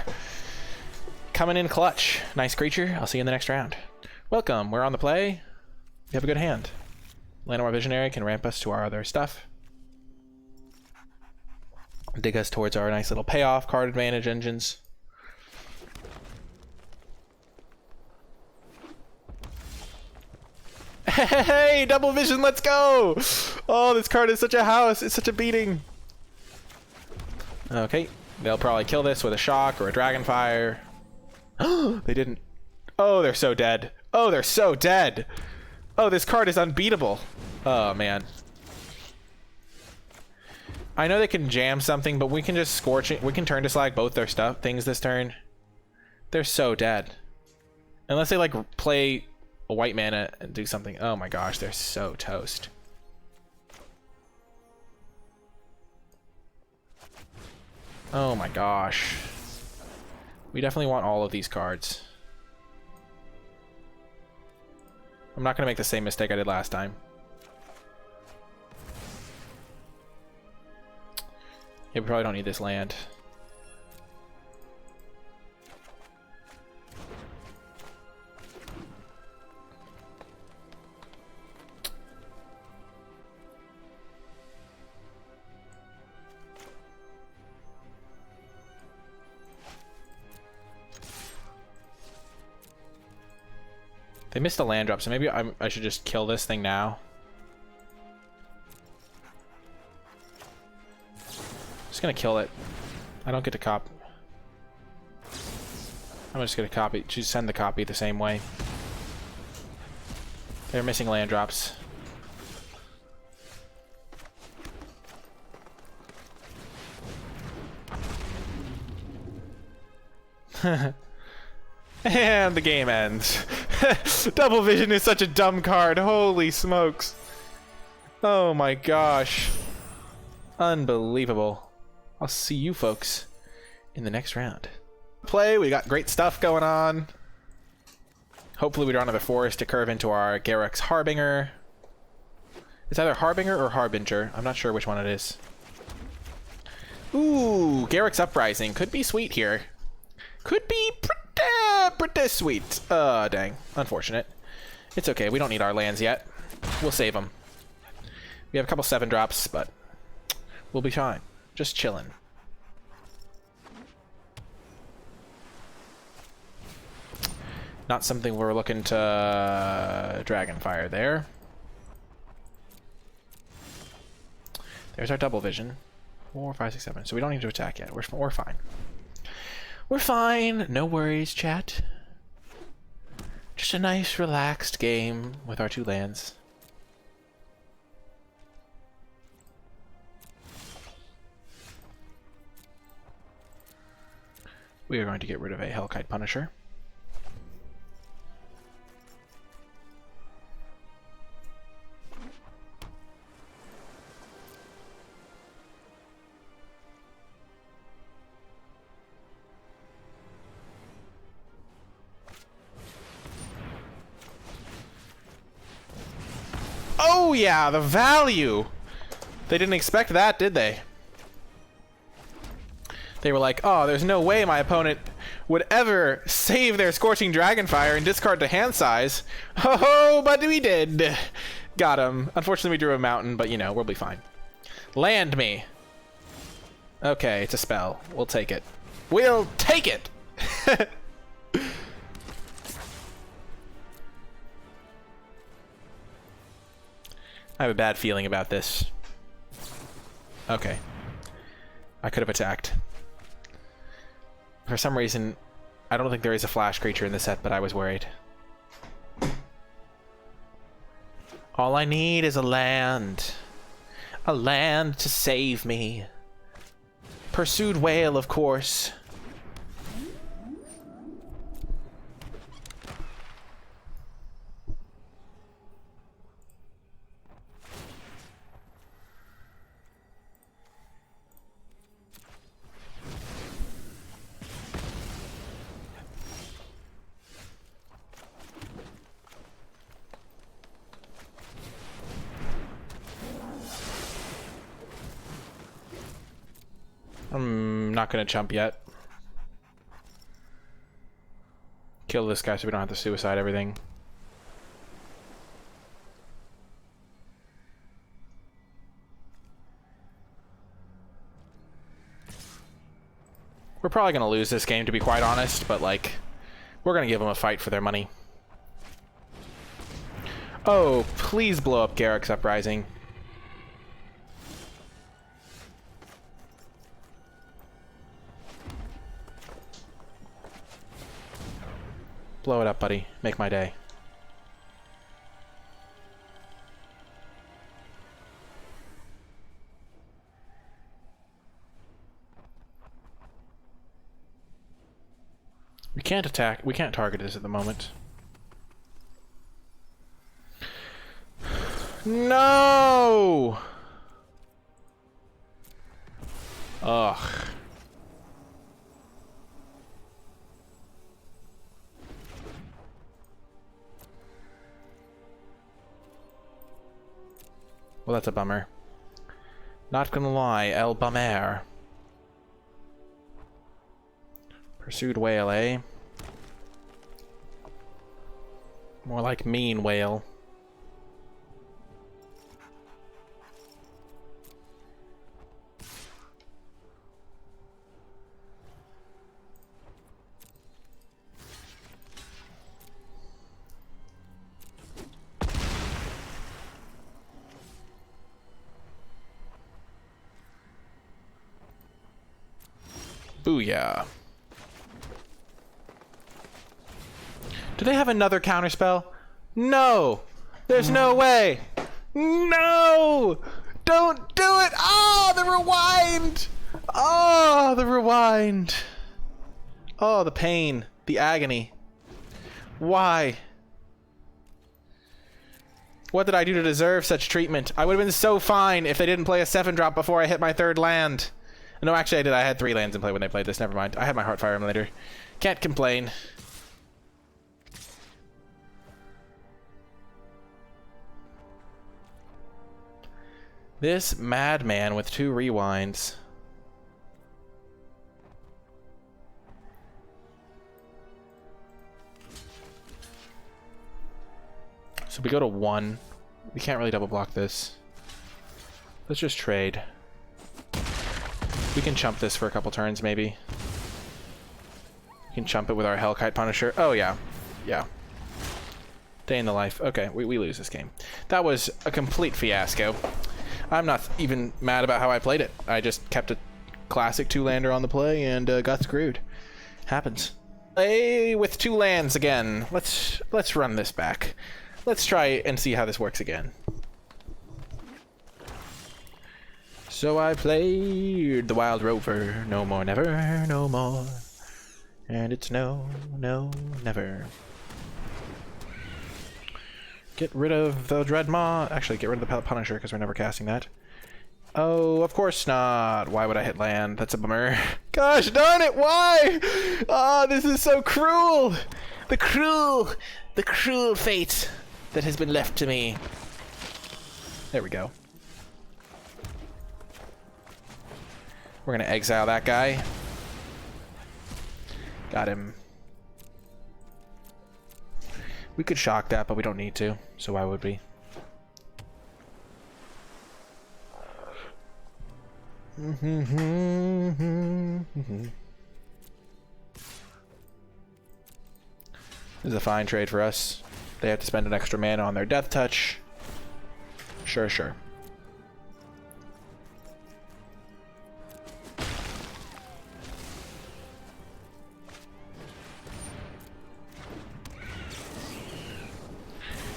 Coming in clutch. Nice creature. I'll see you in the next round. Welcome. We're on the play. We have a good hand. Llanowar Visionary can ramp us to our other stuff. Dig us towards our nice little payoff card advantage engines. Hey, double vision, let's go! Oh, this card is such a house. It's such a beating. Okay, they'll probably kill this with a shock or a dragonfire. They didn't. Oh, they're so dead. Oh, they're so dead. Oh, this card is unbeatable. Oh, man. I know they can jam something, but we can just scorch it. We can turn to slag both their things this turn. They're so dead. Unless they, like, play a white mana and do something. Oh my gosh, they're so toast. Oh my gosh. We definitely want all of these cards. I'm not going to make the same mistake I did last time. Yeah, we probably don't need this land. They missed a land drop, so maybe I should just kill this thing now. Just gonna kill it. I don't get to cop. I'm just gonna copy. Just send the copy the same way. They're missing land drops. And the game ends. Double vision is such a dumb card. Holy smokes. Oh my gosh. Unbelievable. I'll see you folks in the next round. Play, we got great stuff going on. Hopefully we don't have a forest to curve into our Garruk's Harbinger. It's either Harbinger or Harbinger. I'm not sure which one it is. Ooh, Garruk's Uprising. Could be sweet here. Could be pretty sweet. Dang. Unfortunate. It's okay. We don't need our lands yet. We'll save them. We have a couple 7-drops, but we'll be fine. Just chilling. Not something we're looking to Dragonfire there. There's our double vision. 4, 5, 6, 7. So we don't need to attack yet. We're fine. We're fine. No worries, chat. Just a nice, relaxed game with our 2 lands. We are going to get rid of a Hellkite Punisher. Oh yeah, the value! They didn't expect that, did they? They were like, oh, there's no way my opponent would ever save their Scorching Dragonfire and discard to hand size. Oh, but we did. Got him. Unfortunately, we drew a mountain, but you know, we'll be fine. Land me. Okay, it's a spell. We'll take it. We'll take it! I have a bad feeling about this. Okay. I could have attacked. For some reason, I don't think there is a flash creature in the set, but I was worried. All I need is a land. A land to save me. Pursued whale, of course. I'm not gonna chump yet. Kill this guy so we don't have to suicide everything. We're probably gonna lose this game, to be quite honest, but like, we're gonna give them a fight for their money. Oh, please blow up Garrick's Uprising. Blow it up, buddy. Make my day. We can't attack. We can't target this at the moment. No! Ugh. Well, that's a bummer. Not gonna lie, El Bummer. Pursued whale, eh? More like mean whale. Booyah. Do they have another counterspell? No! There's no way! No! Don't do it! Oh, the rewind! Oh, the rewind! Oh, the pain. The agony. Why? What did I do to deserve such treatment? I would have been so fine if they didn't play a 7-drop before I hit my 3rd land. No, actually I did. I had 3 lands in play when they played this. Never mind. I had my Heartfire Emulator. Can't complain. This madman with 2 rewinds. So we go to 1. We can't really double block this. Let's just trade. We can chump this for a couple turns, maybe. We can chump it with our Hellkite Punisher. Oh, yeah. Yeah. Day in the life. Okay, we lose this game. That was a complete fiasco. I'm not even mad about how I played it. I just kept a classic 2-lander on the play and got screwed. Happens. Play with 2 lands again. Let's run this back. Let's try and see how this works again. So I played the Wild Rover, no more, never, no more. And it's no, never. Get rid of the Dreadmaw. Actually, get rid of the Punisher, because we're never casting that. Oh, of course not. Why would I hit land? That's a bummer. Gosh darn it, why? Oh, this is so cruel. The cruel fate that has been left to me. There we go. We're gonna exile that guy. Got him. We could shock that, but we don't need to, so why would we? This is a fine trade for us. They have to spend an extra mana on their Death Touch. Sure, sure.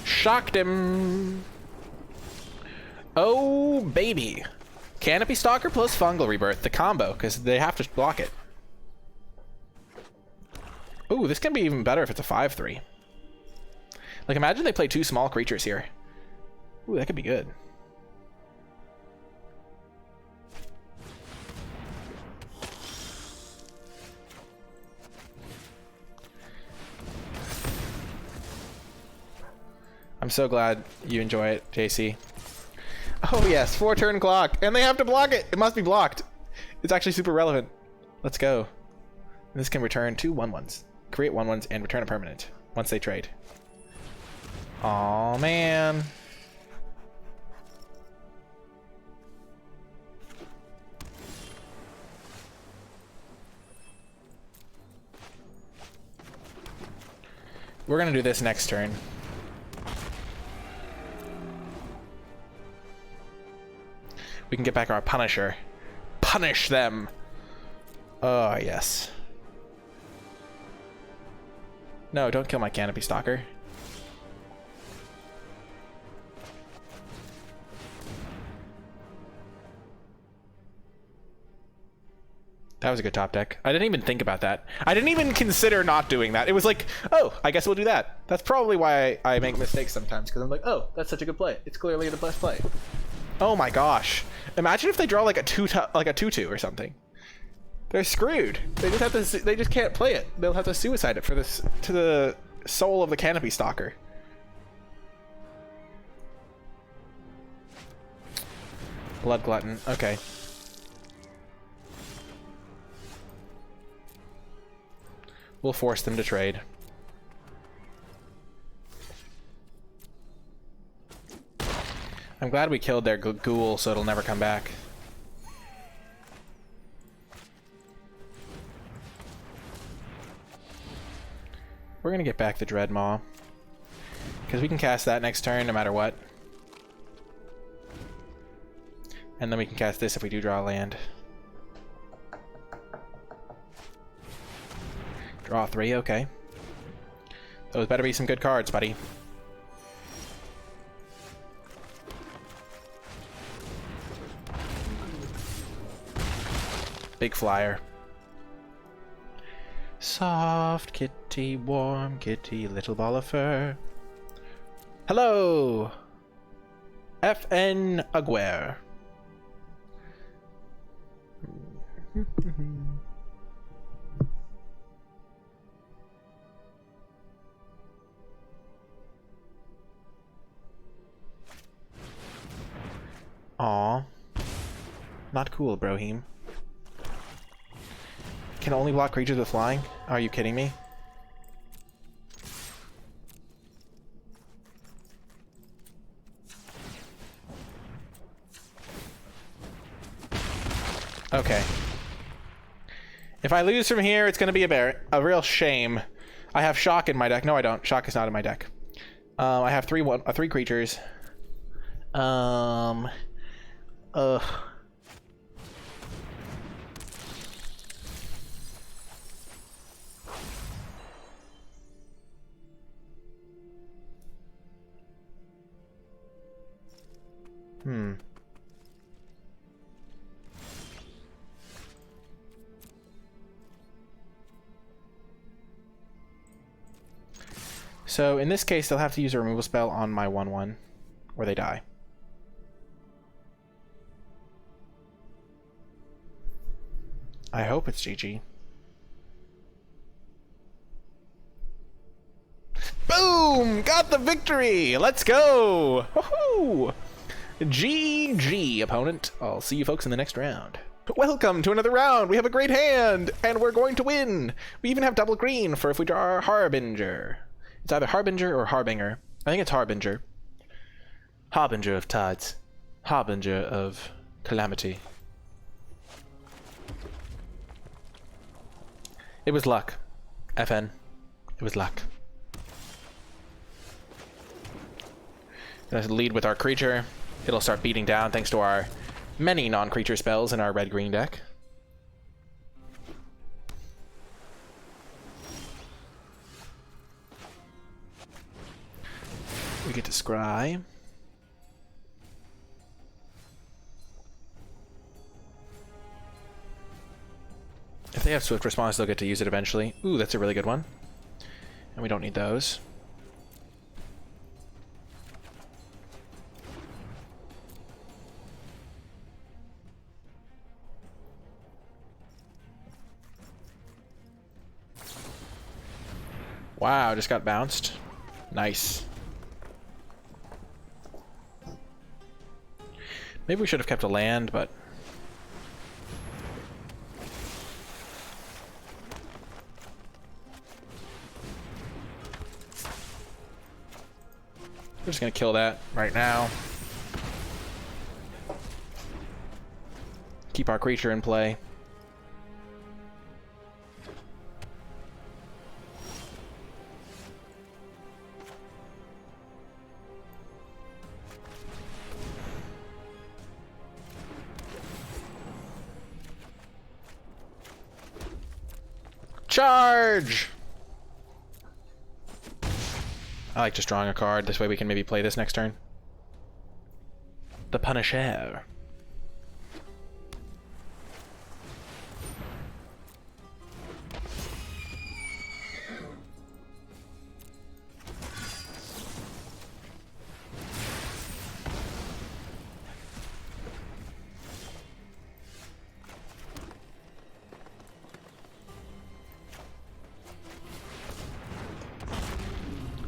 Shocked him. Oh, baby. Canopy Stalker plus Fungal Rebirth, the combo, because they have to block it. Ooh, this can be even better if it's a 5/3. Like, imagine they play 2 small creatures here. Ooh, that could be good. I'm so glad you enjoy it, JC. Oh yes, 4-turn clock, and they have to block it. It must be blocked. It's actually super relevant. Let's go. And this can return 2 1/1s. Create 1/1s and return a permanent once they trade. Aw, man. We're gonna do this next turn. We can get back our Punisher. Punish them! Oh, yes. No, don't kill my Canopy Stalker. That was a good top deck. I didn't even think about that. I didn't even consider not doing that. It was like, oh, I guess we'll do that. That's probably why I make mistakes sometimes, because I'm like, oh, that's such a good play. It's clearly the best play. Oh my gosh. Imagine if they draw like a 2/2 or something. They're screwed. They just have to. They just can't play it. They'll have to suicide it for this to the soul of the Canopy Stalker. Blood Glutton. Okay. We'll force them to trade. I'm glad we killed their ghoul, so it'll never come back. We're gonna get back the Dreadmaw, because we can cast that next turn no matter what. And then we can cast this if we do draw a land. Draw 3, okay. Those better be some good cards, buddy. Big flyer. Soft kitty, warm kitty, little ball of fur. Hello! FN Aguirre. Aw. Not cool, Brohim. Can only block creatures with flying? Are you kidding me? Okay. If I lose from here, it's gonna be a real shame. I have Shock in my deck. No, I don't. Shock is not in my deck. I have three creatures. Ugh. So in this case, they'll have to use a removal spell on my 1/1, or they die. I hope it's GG. Boom! Got the victory! Let's go! Woohoo! GG, opponent. I'll see you folks in the next round. Welcome to another round! We have a great hand! And we're going to win! We even have double green for if we draw our Harbinger. It's either Harbinger or Harbinger. I think it's Harbinger. Harbinger of tides. Harbinger of calamity. It was luck. FN. It was luck. Gonna lead with our creature. It'll start beating down thanks to our many non-creature spells in our red-green deck. We get to scry. If they have swift response, they'll get to use it eventually. Ooh, that's a really good one. And we don't need those. Wow, just got bounced. Nice. Maybe we should have kept a land, but We're just gonna kill that right now. Keep our creature in play. Charge! I like just drawing a card. This way we can maybe play this next turn. The Punisher.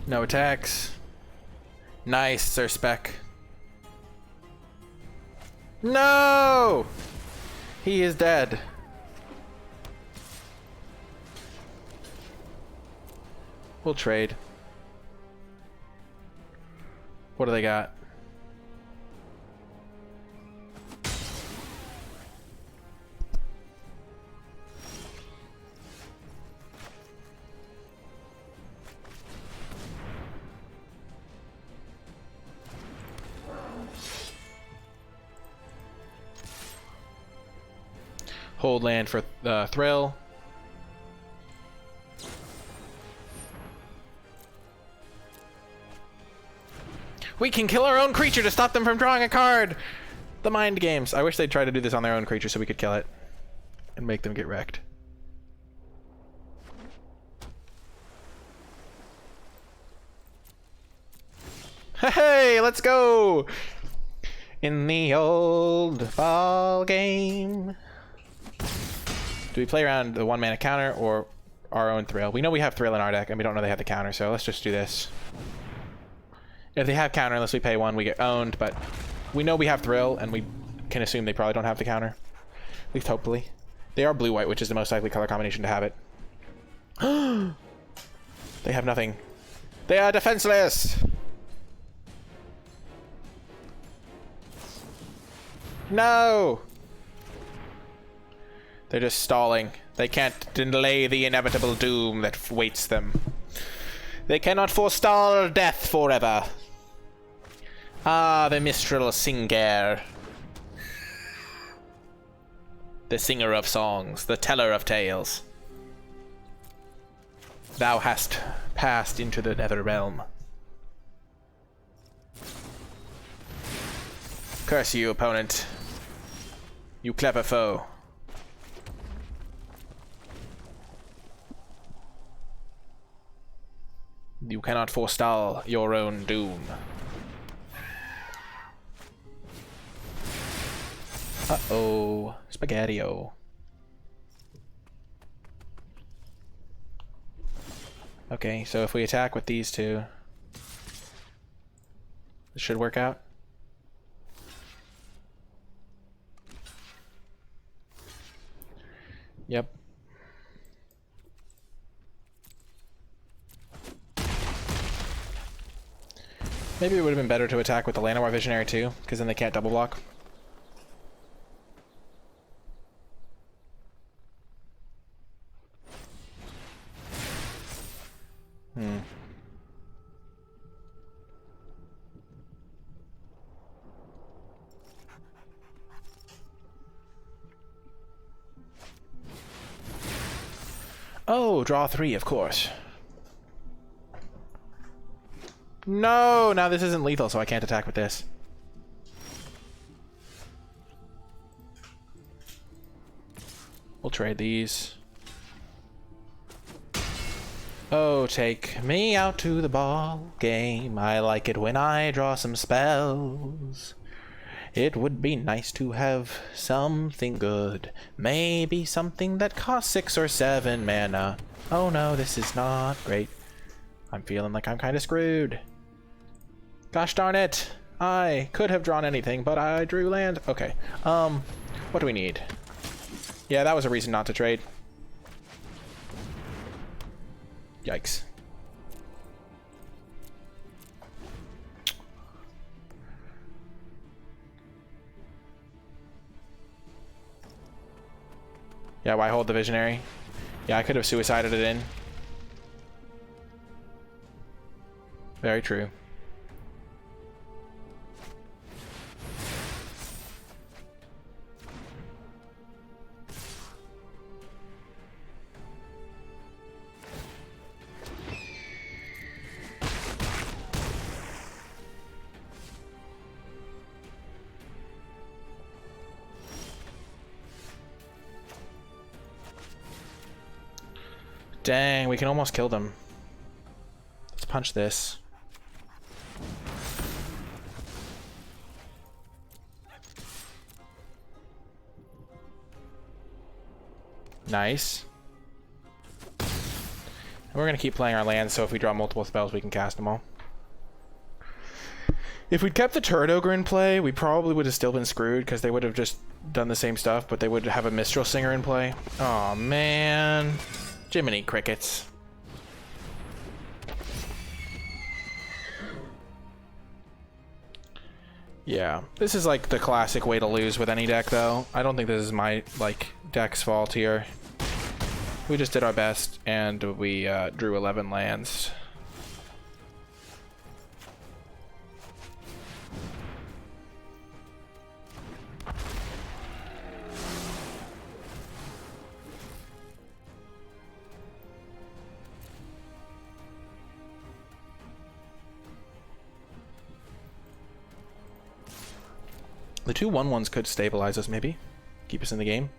No attacks. Nice, Sir Spec. No! He is dead. We'll trade. What do they got? Hold land for Thrill. We can kill our own creature to stop them from drawing a card! The mind games. I wish they'd try to do this on their own creature so we could kill it. And make them get wrecked. Hey, let's go! In the old ball game. Do we play around the 1-mana counter or our own Thrill? We know we have Thrill in our deck, and we don't know they have the counter, so let's just do this. If they have counter, unless we pay 1, we get owned, but we know we have Thrill, and we can assume they probably don't have the counter. At least hopefully. They are blue-white, which is the most likely color combination to have it. They have nothing. They are defenseless! No! They're just stalling. They can't delay the inevitable doom that waits them. They cannot forestall death forever. Ah, the Mistral Singer. The singer of songs, the teller of tales. Thou hast passed into the nether realm. Curse you, opponent. You clever foe. You cannot forestall your own doom. Uh-oh. Spaghetti-o. Okay, so if we attack with these two, this should work out. Yep. Maybe it would have been better to attack with the Llanowar Visionary too, because then they can't double block. Oh, draw 3, of course. No! Now this isn't lethal, so I can't attack with this. We'll trade these. Oh, take me out to the ball game. I like it when I draw some spells. It would be nice to have something good. Maybe something that costs 6 or 7 mana. Oh no, this is not great. I'm feeling like I'm kind of screwed. Gosh darn it. I could have drawn anything, but I drew land. Okay. What do we need? Yeah, that was a reason not to trade. Yikes. Yeah, why hold the visionary? Yeah, I could have suicided it in. Very true. Dang, we can almost kill them. Let's punch this. Nice. And we're going to keep playing our lands, so if we draw multiple spells, we can cast them all. If we'd kept the Turret Ogre in play, we probably would have still been screwed, because they would have just done the same stuff, but they would have a Mistral Singer in play. Aw, man. Jiminy Crickets. Yeah, this is like the classic way to lose with any deck, though. I don't think this is my, like, deck's fault here. We just did our best, and we drew 11 lands. The 2/1/1s could stabilize us, maybe. Keep us in the game.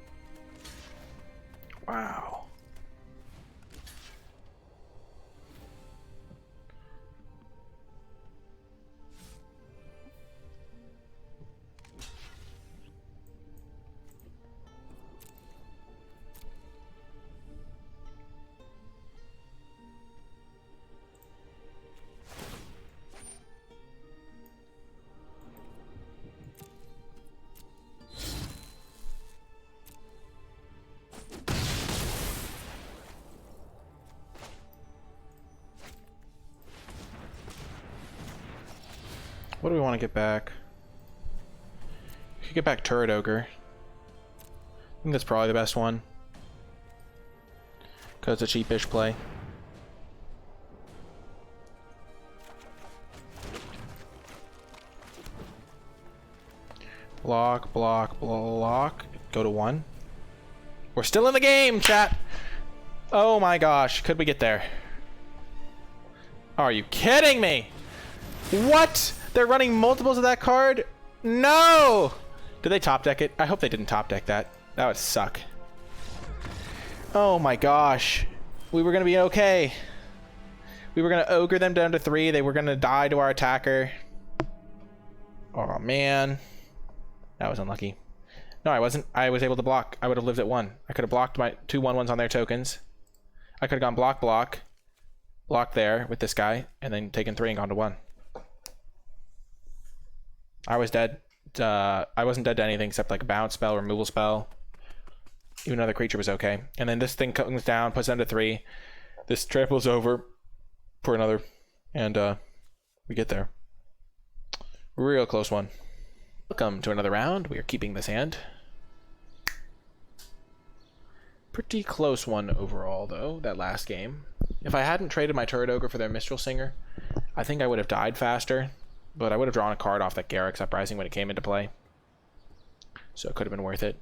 Wow. What do we want to get back? We could get back Turret Ogre. I think that's probably the best one. Because it's a cheapish play. Block, block, block. Go to 1. We're still in the game, chat! Oh my gosh, could we get there? Are you kidding me? What? They're running multiples of that card? No! Did they top deck it? I hope they didn't top deck that. That would suck. Oh my gosh. We were going to be okay. We were going to ogre them down to 3. They were going to die to our attacker. Oh man. That was unlucky. No, I wasn't. I was able to block. I would have lived at 1. I could have blocked my 2/1/1s on their tokens. I could have gone block, block. Block there with this guy. And then taken 3 and gone to 1. I was dead. I wasn't dead to anything except like a bounce spell, removal spell. Even though the creature was okay. And then this thing comes down, puts them to 3. This triples over for another. And we get there. Real close one. Welcome to another round. We are keeping this hand. Pretty close one overall, though, that last game. If I hadn't traded my Turret Ogre for their Mistral Singer, I think I would have died faster. But I would have drawn a card off that Garruk's Uprising when it came into play. So it could have been worth it.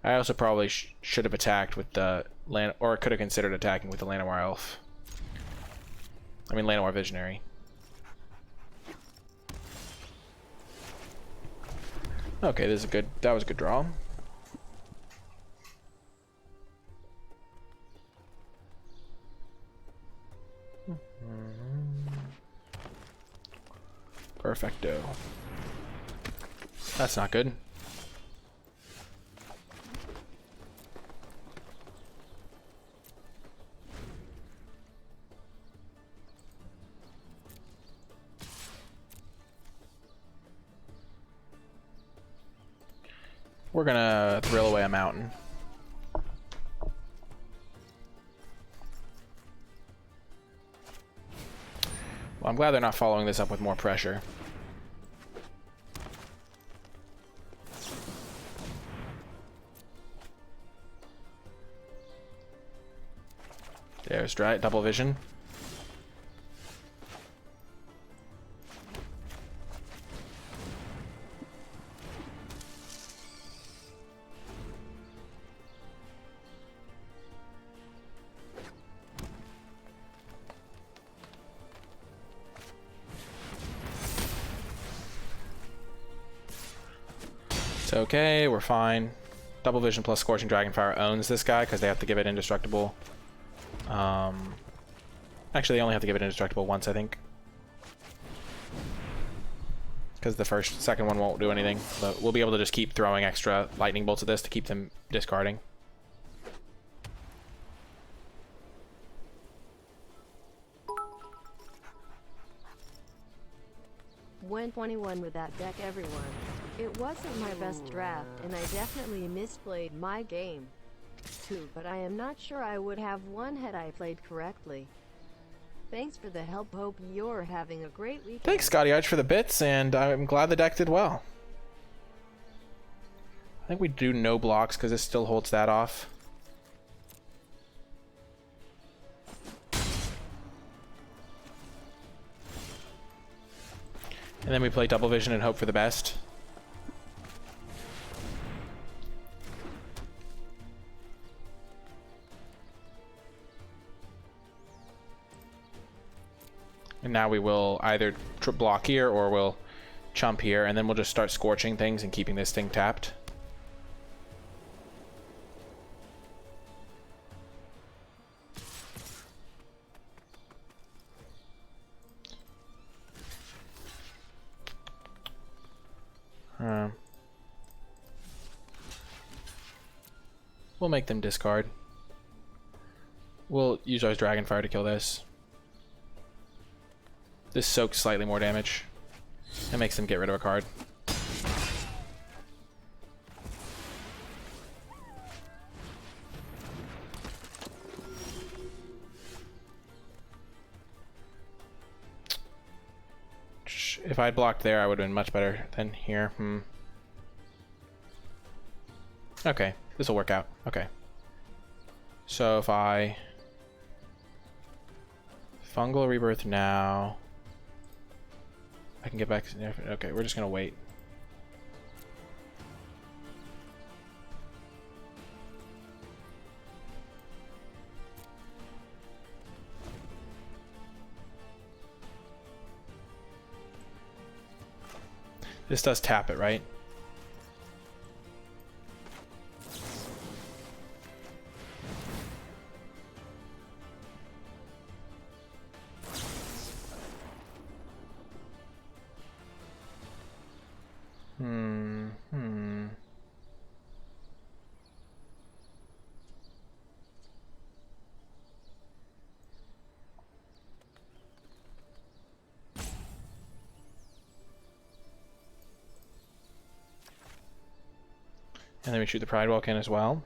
I also probably should have attacked with the land, or could have considered attacking with the Llanowar Elf. I mean Llanowar Visionary. Okay, this is a good. That was a good draw. Perfecto. That's not good. We're gonna thrill away a mountain. Well, I'm glad they're not following this up with more pressure. There's double vision. It's okay, we're fine. Double vision plus Scorching Dragonfire owns this guy because they have to give it indestructible. Actually, they only have to give it indestructible once, I think. Because the second one won't do anything. But we'll be able to just keep throwing extra lightning bolts at this to keep them discarding. Went 21 with that deck, everyone. It wasn't my best draft, and I definitely misplayed my game, too, but I am not sure I would have won had I played correctly. Thanks for the help. Hope you're having a great weekend. Thanks, Scotty Arch, for the bits, and I'm glad the deck did well. I think we do no blocks because this still holds that off. And then we play double vision and hope for the best. And now we will either block here or we'll chump here, and then we'll just start scorching things and keeping this thing tapped. We'll make them discard. We'll use our Dragonfire to kill this. This soaks slightly more damage. That makes them get rid of a card. If I'd blocked there, I would have been much better than here. Okay, this will work out. Okay. So if I Fungal Rebirth now, I can get back. Okay, we're just gonna wait. This does tap it, right? And then we shoot the Pride Walk in as well.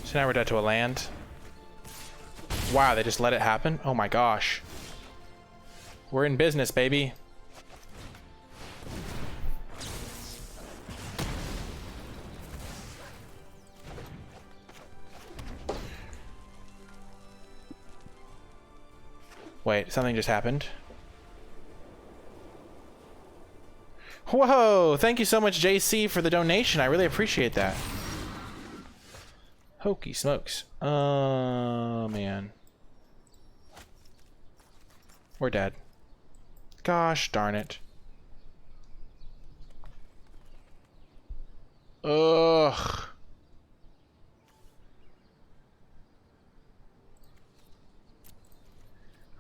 So now we're dead to a land. Wow, they just let it happen? Oh my gosh. We're in business, baby. Wait, something just happened. Whoa! Thank you so much, JC, for the donation. I really appreciate that. Hokey smokes. Oh, man. We're dead. Gosh darn it. Ugh.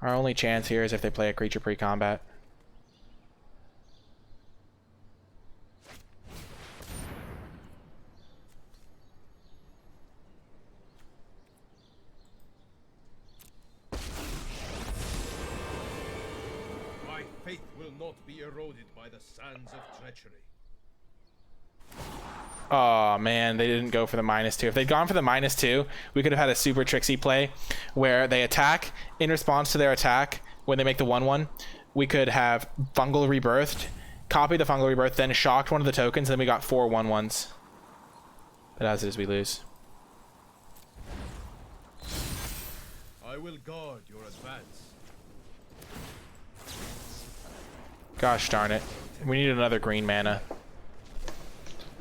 Our only chance here is if they play a creature pre-combat. My faith will not be eroded by the sands of treachery. Oh man, they didn't go for the -2. If they'd gone for the -2, we could have had a super tricksy play where they attack. In response to their attack, when they make the 1/1, we could have fungal rebirthed, copy the fungal rebirth, then shocked one of the tokens, and then we got 4 1/1s. But as it is, we lose. I will guard your advance. Gosh darn it. We need another green mana.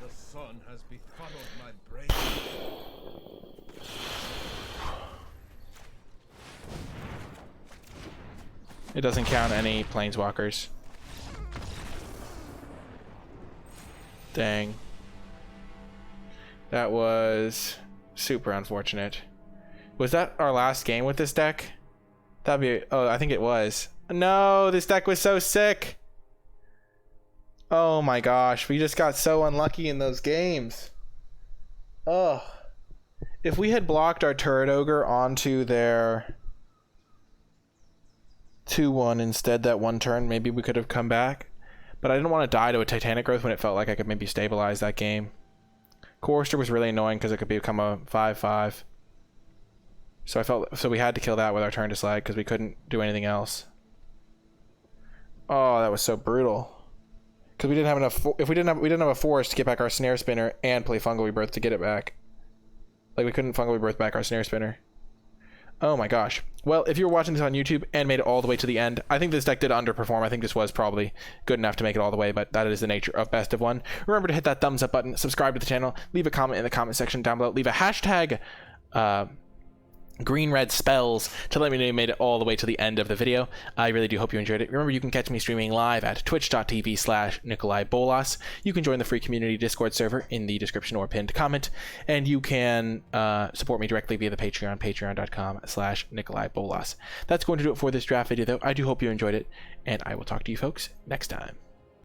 The sun has befuddled my brain. It doesn't count any planeswalkers. Dang. That was super unfortunate. Was that our last game with this deck? That'd be... Oh, I think it was. No, this deck was so sick. Oh my gosh, we just got so unlucky in those games. Oh. If we had blocked our Turret Ogre onto their 2/1 instead that one turn, maybe we could have come back. But I didn't want to die to a Titanic Growth when it felt like I could maybe stabilize that game. Chorister was really annoying because it could become a 5/5. So we had to kill that with our turn to slag because we couldn't do anything else. Oh, that was so brutal. Because we didn't have enough. If we didn't have a force to get back our Snare Spinner and play Fungal Rebirth to get it back. Like we couldn't Fungal Rebirth back our Snare Spinner. Oh my gosh. Well, if you're watching this on YouTube and made it all the way to the end, I think this deck did underperform. I think this was probably good enough to make it all the way, but that is the nature of Best of One. Remember to hit that thumbs up button, subscribe to the channel, leave a comment in the comment section down below, leave a hashtag green red spells to let me know you made it all the way to the end of the video. I really do hope you enjoyed it. Remember, you can catch me streaming live at twitch.tv/NicolaiBolas. You can join the free community Discord server in the description or pinned comment, and you can support me directly via the Patreon, patreon.com/NicolaiBolas. That's going to do it for this draft video, though. I do hope you enjoyed it, and I will talk to you folks next time.